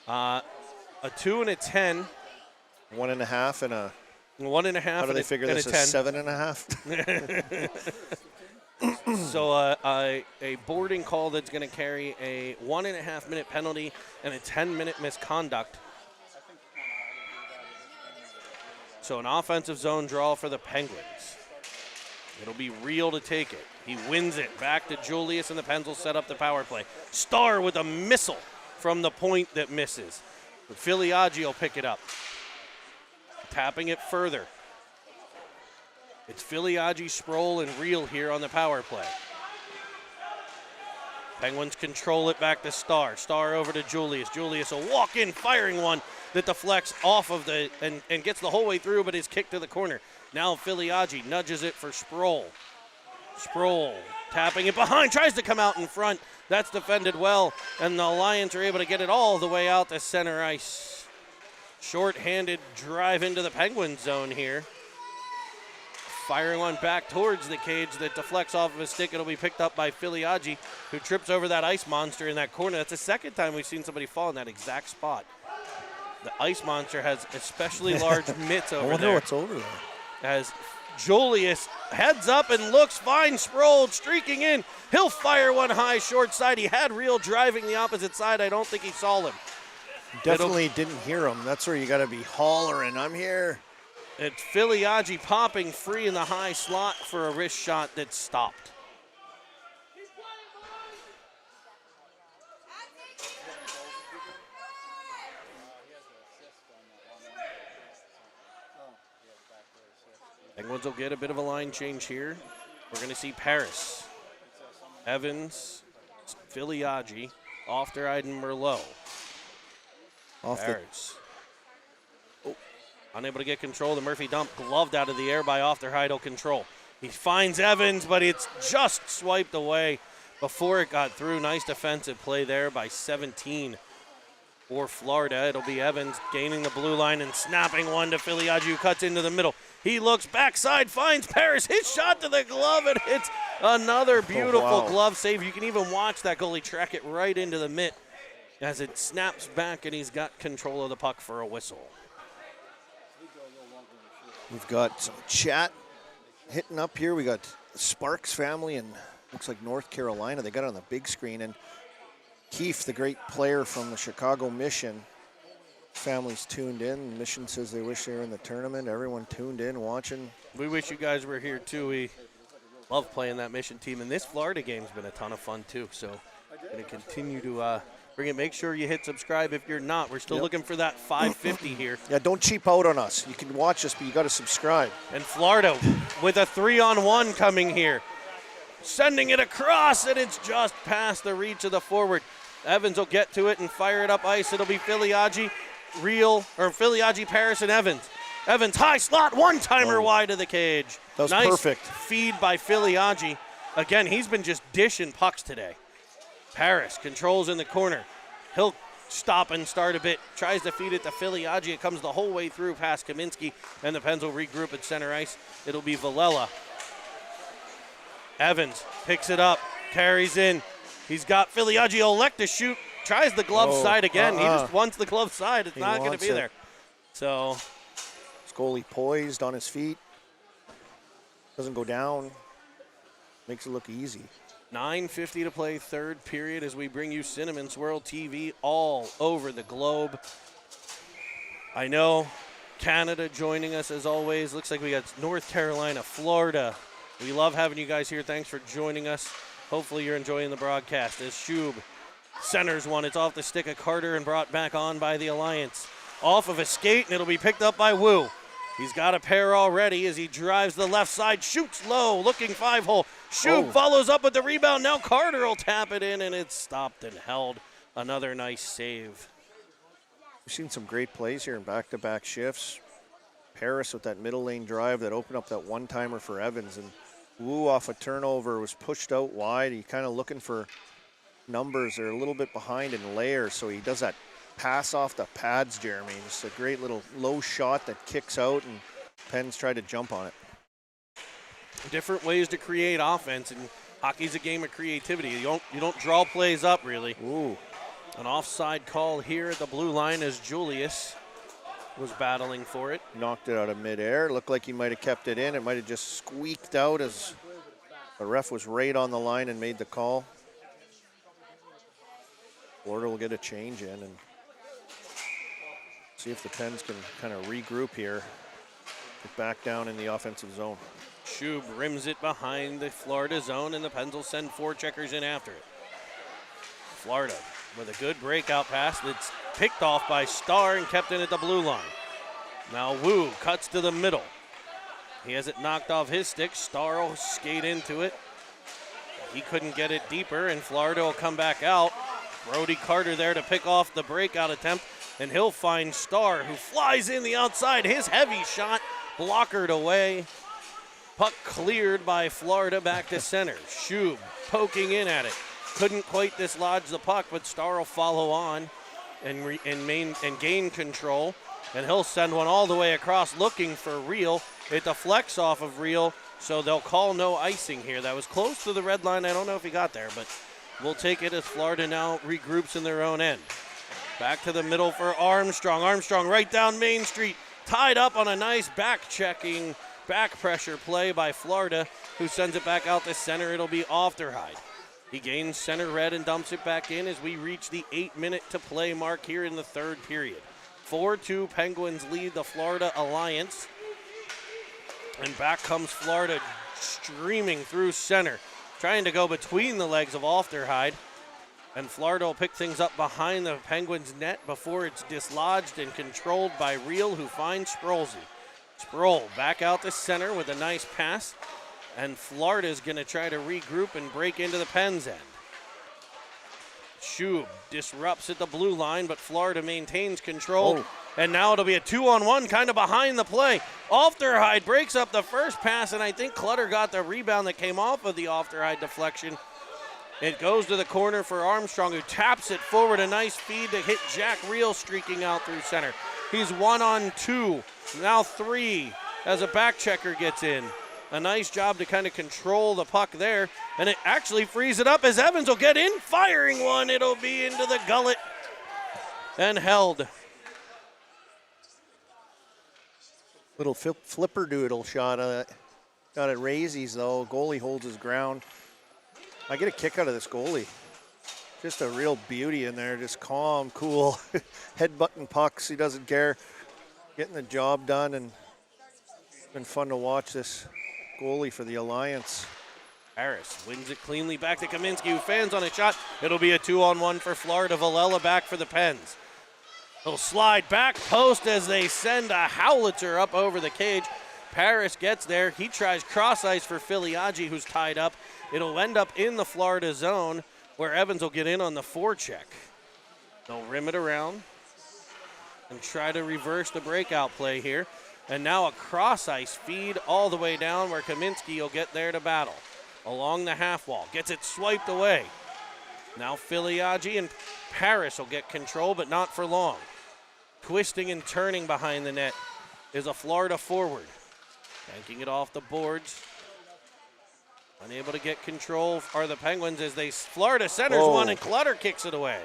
A 2 and a 10. 1.5 and a... 1.5. How do they figure this? A 7.5? So a boarding call that's going to carry a 1.5-minute penalty and a 10-minute misconduct. So an offensive zone draw for the Penguins. It'll be Real to take it. He wins it back to Julius, and the Pens will set up the power play. Starr with a missile from the point that misses. But Filiaggi will pick it up. Tapping it further. It's Filiaggi, Sproul, and Real here on the power play. Penguins control it back to Starr. Starr over to Julius. Julius a walk-in firing one that deflects off of the and gets the whole way through, but is kicked to the corner. Now Filiaggi nudges it for Sproul. Sproul tapping it behind, tries to come out in front. That's defended well, and the Lions are able to get it all the way out to center ice. Short-handed drive into the Penguin zone here. Firing one back towards the cage that deflects off of his stick. It'll be picked up by Filiaggi, who trips over that ice monster in that corner. That's the second time we've seen somebody fall in that exact spot. The ice monster has especially large mitts over there. I wonder what's over there. As Julius heads up and looks fine, Sproul streaking in. He'll fire one high short side. He had Real driving the opposite side. I don't think he saw him. Definitely didn't hear him. That's where you got to be hollering, I'm here. It's Filiaggi popping free in the high slot for a wrist shot that's stopped. Penguins will get a bit of a line change here. We're going to see Paris, Evans, Filiaggi, Ofteride, and Merlot. Paris. Unable to get control. The Murphy dump gloved out of the air by Ofterheidel control. He finds Evans, but it's just swiped away before it got through. Nice defensive play there by 17 for Florida. It'll be Evans gaining the blue line and snapping one to Filiaggi, who cuts into the middle. He looks backside, finds Paris, his shot to the glove, and hits another beautiful glove save. You can even watch that goalie track it right into the mitt as it snaps back, and he's got control of the puck for a whistle. We've got some chat hitting up here. We got the Sparks family and looks like North Carolina. They got it on the big screen. And Keefe, the great player from the Chicago Mission, family's tuned in. Mission says they wish they were in the tournament. Everyone tuned in, watching. We wish you guys were here too. We love playing that Mission team. And this Florida game's been a ton of fun too. So we're going to continue to bring it. Make sure you hit subscribe if you're not. We're still looking for that 550 here. Yeah, don't cheap out on us. You can watch us, but you got to subscribe. And Florida with a 3-on-1 coming here. Sending it across, and it's just past the reach of the forward. Evans will get to it and fire it up ice. It'll be Filiaggi, Filiaggi, Paris, and Evans. Evans, high slot, one-timer wide of the cage. That was nice perfect. Feed by Filiaggi. Again, he's been just dishing pucks today. Paris controls in the corner. He'll stop and start a bit. Tries to feed it to Filiaggi. It comes the whole way through past Kaminsky, and the Pens will regroup at center ice. It'll be Villela. Evans picks it up, carries in. He's got Filiaggi. He'll elect to shoot. Tries the glove side again. He just wants the glove side. It's not going to be there. So, this goalie poised on his feet. Doesn't go down. Makes it look easy. 9:50 to play, third period, as we bring you Cinnamon Swirl TV all over the globe. I know Canada joining us as always. Looks like we got North Carolina, Florida. We love having you guys here. Thanks for joining us. Hopefully you're enjoying the broadcast. As Shub centers one, it's off the stick of Carter and brought back on by the Alliance. Off of a skate, and it'll be picked up by Wu. He's got a pair already as he drives the left side, shoots low, looking 5-hole. Shub follows up with the rebound. Now Carter will tap it in, and it's stopped and held. Another nice save. We've seen some great plays here in back-to-back shifts. Paris with that middle lane drive that opened up that one-timer for Evans, and Wu off a turnover was pushed out wide. He kind of looking for numbers. They're a little bit behind in layers, so he does that pass off the pads, Jeremy. Just a great little low shot that kicks out, and Pens try to jump on it. Different ways to create offense, and hockey's a game of creativity. You don't draw plays up, really. Ooh. An offside call here at the blue line as Julius was battling for it. Knocked it out of midair. Looked like he might have kept it in. It might have just squeaked out as The ref was right on the line and made the call. Florida will get a change in and see if the Pens can kind of regroup here. Get back down in the offensive zone. Schub rims it behind the Florida zone, and the Pens will send forecheckers in after it. Florida with a good breakout pass that's picked off by Starr and kept in at the blue line. Now Wu cuts to the middle. He has it knocked off his stick. Starr will skate into it. He couldn't get it deeper, and Florida will come back out. Brody Carter there to pick off the breakout attempt, and he'll find Starr, who flies in the outside. His heavy shot blockered away. Puck cleared by Florida back to center. Schub poking in at it. Couldn't quite dislodge the puck, but Starr will follow on and gain control. And he'll send one all the way across looking for Reel. It deflects off of Reel, so they'll call no icing here. That was close to the red line. I don't know if he got there, but we'll take it as Florida now regroups in their own end. Back to the middle for Armstrong. Armstrong right down Main Street. Tied up on a nice back-checking, back-pressure play by Florida, who sends it back out to center. It'll be Ofterhide. He gains center red and dumps it back in as we reach the 8-minute-to-play mark here in the third period. 4-2 Penguins lead the Florida Alliance. And back comes Florida streaming through center, trying to go between the legs of Ofterhide. And Florida will pick things up behind the Penguins' net before it's dislodged and controlled by Reel, who finds Sprolzy. Sproul back out to center with a nice pass. And Florida's going to try to regroup and break into the Pens' end. Schub disrupts at the blue line, but Florida maintains control. And now it'll be a 2-on-1 kind of behind the play. Ofterhide breaks up the first pass, and I think Clutter got the rebound that came off of the Ofterhide deflection. It goes to the corner for Armstrong, who taps it forward. A nice feed to hit Jack Reel streaking out through center. He's 1-on-2, now 3 as a back checker gets in. A nice job to kind of control the puck there. And it actually frees it up as Evans will get in, firing one. It'll be into the gullet and held. Little flipper doodle shot. Got it Raisies though. Goalie holds his ground. I get a kick out of this goalie. Just a real beauty in there. Just calm, cool. Headbutting pucks. He doesn't care. Getting the job done, and it's been fun to watch this goalie for the Alliance. Harris wins it cleanly back to Kaminsky, who fans on a shot. It'll be a 2-on-1 for Florida. Villela back for the Pens. He'll slide back post as they send a howitzer up over the cage. Paris gets there. He tries cross ice for Filiaggi, who's tied up. It'll end up in the Florida zone, where Evans will get in on the forecheck. They'll rim it around and try to reverse the breakout play here. And now a cross ice feed all the way down where Kaminsky will get there to battle. Along the half wall, gets it swiped away. Now Filiaggi and Paris will get control, but not for long. Twisting and turning behind the net is a Florida forward. Yanking it off the boards. Unable to get control are the Penguins as Florida centers one and Clutter kicks it away.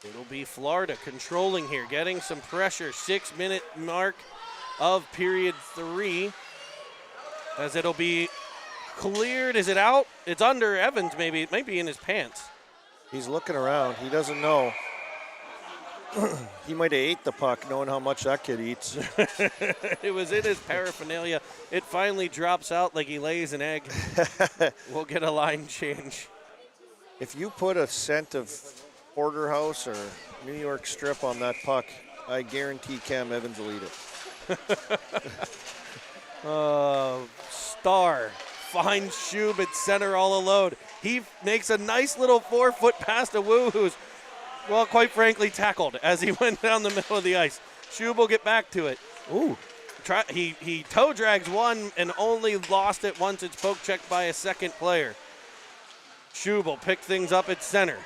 It'll be Florida controlling here, getting some pressure. 6-minute mark of period 3. As it'll be cleared. Is it out? It's under Evans maybe. It might be in his pants. He's looking around. He doesn't know. He might have ate the puck knowing how much that kid eats. It was in his paraphernalia. It finally drops out like he lays an egg. We'll get a line change. If you put a scent of Porterhouse or New York strip on that puck, I guarantee Cam Evans will eat it. Starr finds Schub at center all alone. He makes a nice little 4-foot pass to Wu, who's, well, quite frankly, tackled as he went down the middle of the ice. Schub will get back to it. Ooh. He toe drags one and only lost it once it's poke checked by a second player. Schub will pick things up at center.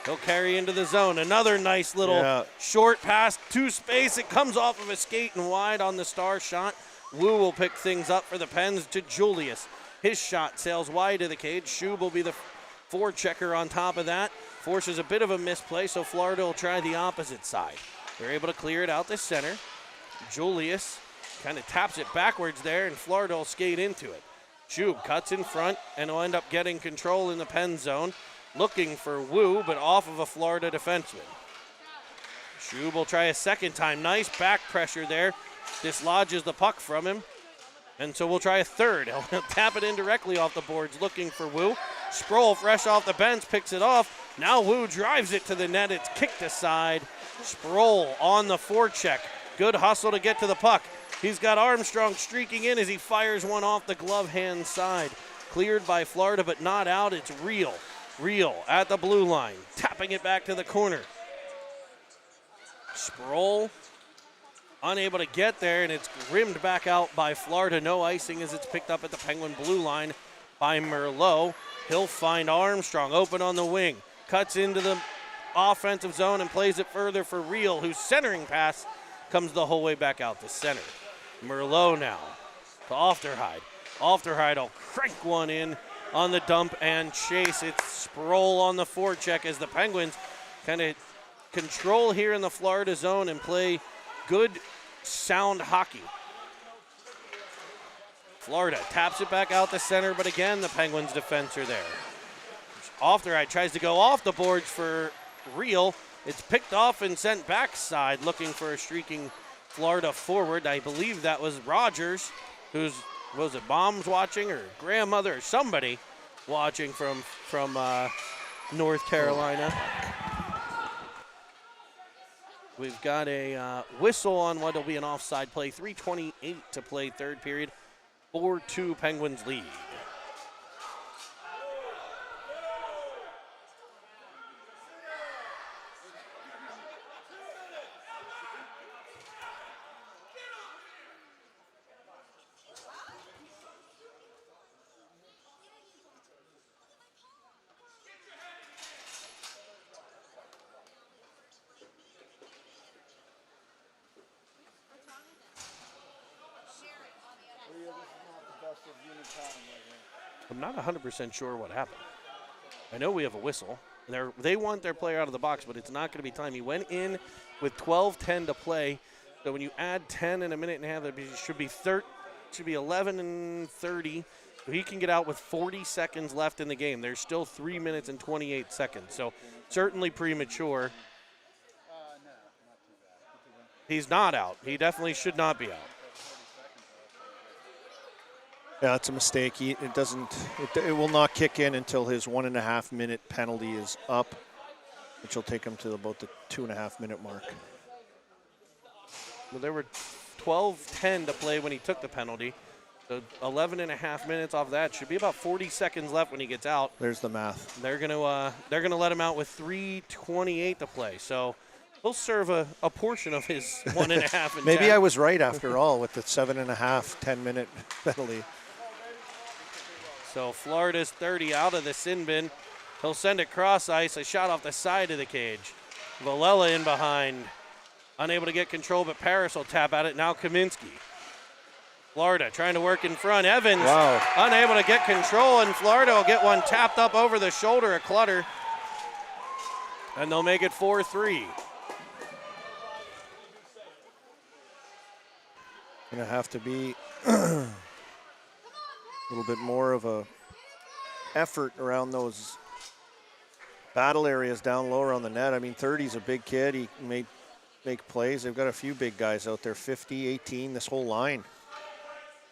He'll carry into the zone. Another nice little short pass to space. It comes off of a skate and wide on the Starr shot. Wu will pick things up for the Pens to Julius. His shot sails wide to the cage. Schub will be the forechecker on top of that. Forces a bit of a misplay, so Florida will try the opposite side. They're able to clear it out to center. Julius kind of taps it backwards there, and Florida will skate into it. Shub cuts in front and will end up getting control in the pen zone, looking for Wu, but off of a Florida defenseman. Shub will try a second time. Nice back pressure there. Dislodges the puck from him. And so we'll try a third. He'll tap it in directly off the boards, looking for Wu. Sproul, fresh off the bench, picks it off. Now Wu drives it to the net. It's kicked aside. Sproul on the forecheck. Good hustle to get to the puck. He's got Armstrong streaking in as he fires one off the glove hand side. Cleared by Florida, but not out. It's Real. Real at the blue line, tapping it back to the corner. Sproul unable to get there, and it's rimmed back out by Florida. No icing as it's picked up at the Penguin blue line by Merlot. He'll find Armstrong open on the wing. Cuts into the offensive zone and plays it further for Real, whose centering pass comes the whole way back out to center. Merlot now to Ofterhide. Ofterhide will crank one in on the dump and chase. It's Sproul on the forecheck as the Penguins kind of control here in the Florida zone and play good, sound hockey. Florida taps it back out the center, but again, the Penguins' defense are there. Ofterhide tries to go off the boards for Real. It's picked off and sent backside, looking for a streaking Florida forward. I believe that was Rogers, who's, was it Mom's watching or grandmother or somebody watching from North Carolina. We've got a whistle on what will be an offside play. 3:28 to play third period. 4-2 Penguins lead. I'm not 100% sure what happened. I know we have a whistle. They want their player out of the box, but it's not going to be time. He went in with 12:10 to play. So when you add 10 in a minute and a half, it should be 11 and 30. So he can get out with 40 seconds left in the game. There's still 3 minutes and 28 seconds. So certainly premature. He's not out. He definitely should not be out. Yeah, it's a mistake. It will not kick in until his 1.5 minute penalty is up, which will take him to about the 2.5 minute mark. Well, there were 12:10 to play when he took the penalty. So 11.5 minutes off that. Should be about 40 seconds left when he gets out. There's the math. They're gonna let him out with 3:28 to play. So he'll serve a portion of his 1.5 and Maybe 10. I was right after all with the 7.5 10-minute penalty. So Florida's 30 out of the sin bin. He'll send it cross ice, a shot off the side of the cage. Villela in behind, unable to get control, but Paris will tap at it. Now Kaminsky. Florida trying to work in front. Evans unable to get control, and Florida will get one tapped up over the shoulder of Clutter. And they'll make it 4-3. Gonna have to be a little bit more of a effort around those battle areas down low around the net. I mean, 30's a big kid. He may make plays. They've got a few big guys out there, 50, 18, this whole line.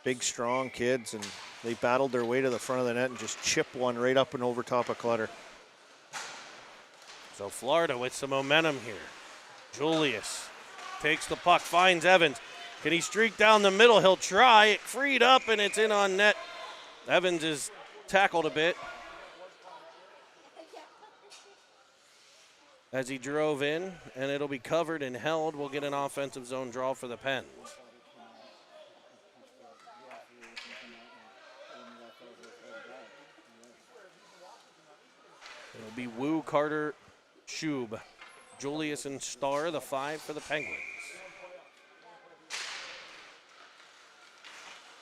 Big, strong kids, and they battled their way to the front of the net and just chipped one right up and over top of Clutter. So Florida with some momentum here. Julius takes the puck, finds Evans. Can he streak down the middle? He'll try. It freed up, and it's in on net. Evans is tackled a bit as he drove in, and it'll be covered and held. We'll get an offensive zone draw for the Pens. It'll be Wu, Carter, Shub, Julius, and Starr, the 5 for the Penguins.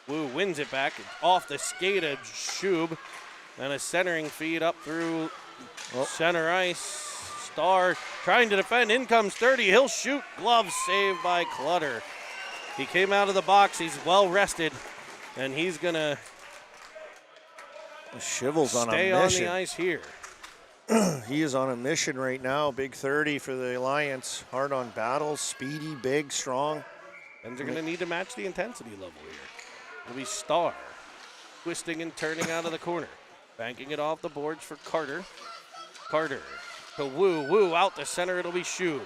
Wu wins it back. It's off the skate of Shub. And a centering feed up through center ice. Starr trying to defend. In comes 30. He'll shoot. Glove saved by Clutter. He came out of the box. He's well rested, and he's going to Shivel's on a stay on mission. the ice here. He is on a mission right now. Big 30 for the Alliance. Hard on battles, speedy, big, strong. And they're going to need to match the intensity level here. It'll be Starr twisting and turning out of the corner. Banking it off the boards for Carter. Carter to Wu. Wu out the center. It'll be Shub.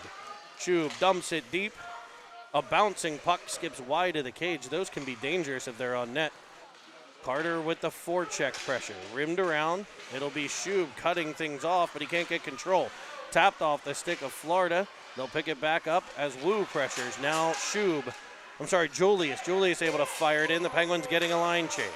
Shub dumps it deep. A bouncing puck skips wide of the cage. Those can be dangerous if they're on net. Carter with the forecheck pressure. Rimmed around. It'll be Shub cutting things off, but he can't get control. Tapped off the stick of Florida. They'll pick it back up as Wu pressures. Now Julius. Julius able to fire it in. The Penguins getting a line change.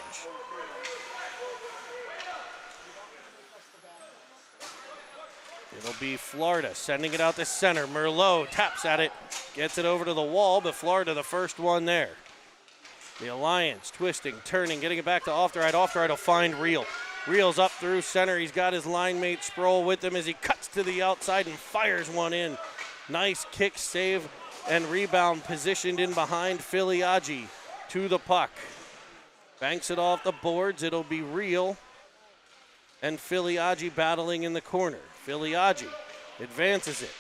It'll be Florida sending it out to center. Merlot taps at it, gets it over to the wall, but Florida the first one there. The Alliance twisting, turning, getting it back to Ofteride. Ofteride will find Reel. Reel's up through center. He's got his line mate Sproul with him as he cuts to the outside and fires one in. Nice kick, save, and rebound positioned in behind Filiaggi to the puck. Banks it off the boards. It'll be Reel and Filiaggi battling in the corner. Filiaggi advances it.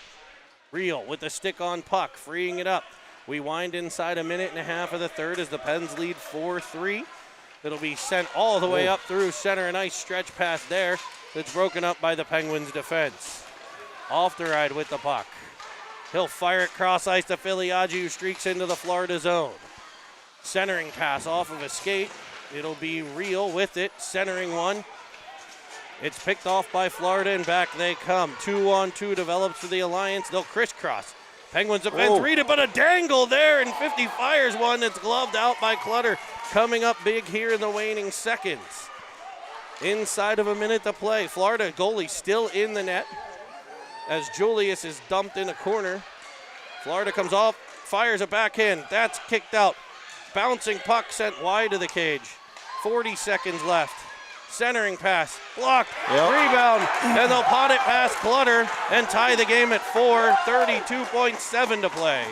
Reel with the stick on puck, freeing it up. We wind inside a minute and a half of the third as the Pens lead 4-3. It'll be sent all the way up through center. A nice stretch pass there that's broken up by the Penguins defense. Ofteride with the puck. He'll fire it cross ice to Filiaggi, who streaks into the Florida zone. Centering pass off of a skate. It'll be Reel with it, centering one. It's picked off by Florida, and back they come. 2-on-2 develops for the Alliance. They'll crisscross. Penguins defense read it, but a dangle there, and 50 fires one that's gloved out by Clutter. Coming up big here in the waning seconds. Inside of a minute to play. Florida goalie still in the net as Julius is dumped in a corner. Florida comes off, fires a backhand. That's kicked out. Bouncing puck sent wide of the cage. 40 seconds left. Centering pass, blocked, rebound, and they'll pot it past Clutter and tie the game at 4, 32.7 to play.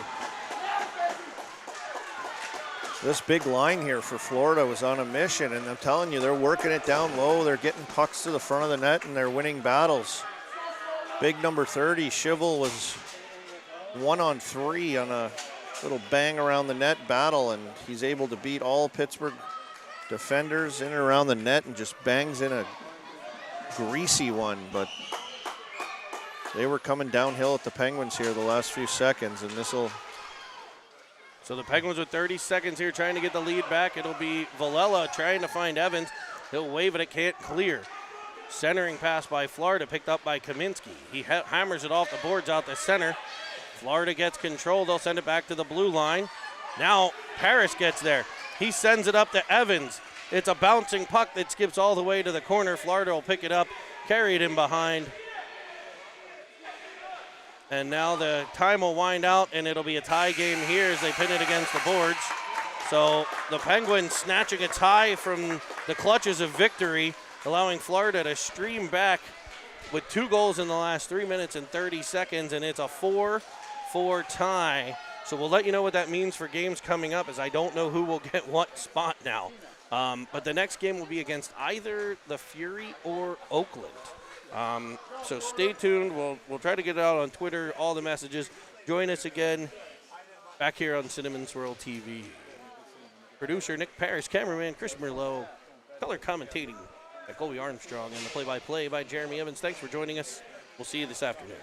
This big line here for Florida was on a mission, and I'm telling you, they're working it down low. They're getting pucks to the front of the net, and they're winning battles. Big number 30, Shivel, was 1-on-3 on a little bang around the net battle, and he's able to beat all Pittsburgh defenders in and around the net and just bangs in a greasy one. But they were coming downhill at the Penguins here the last few seconds, and this will... So the Penguins with 30 seconds here trying to get the lead back. It'll be Villela trying to find Evans. He'll wave it, it can't clear. Centering pass by Florida, picked up by Kaminsky. He hammers it off the boards out the center. Florida gets control. They'll send it back to the blue line. Now Paris gets there. He sends it up to Evans. It's a bouncing puck that skips all the way to the corner. Florida will pick it up, carry it in behind. And now the time will wind out, and it'll be a tie game here as they pin it against the boards. So the Penguins snatching a tie from the clutches of victory, allowing Florida to stream back with 2 goals in the last 3 minutes and 30 seconds, and it's a 4-4 tie. So we'll let you know what that means for games coming up, as I don't know who will get what spot now. But the next game will be against either the Fury or Oakland. So stay tuned. We'll try to get it out on Twitter, all the messages. Join us again back here on Cinnamon Swirl TV. Producer Nick Paris, cameraman Chris Merlot, color commentating by Colby Armstrong, and the play-by-play by Jeremy Evans. Thanks for joining us. We'll see you this afternoon.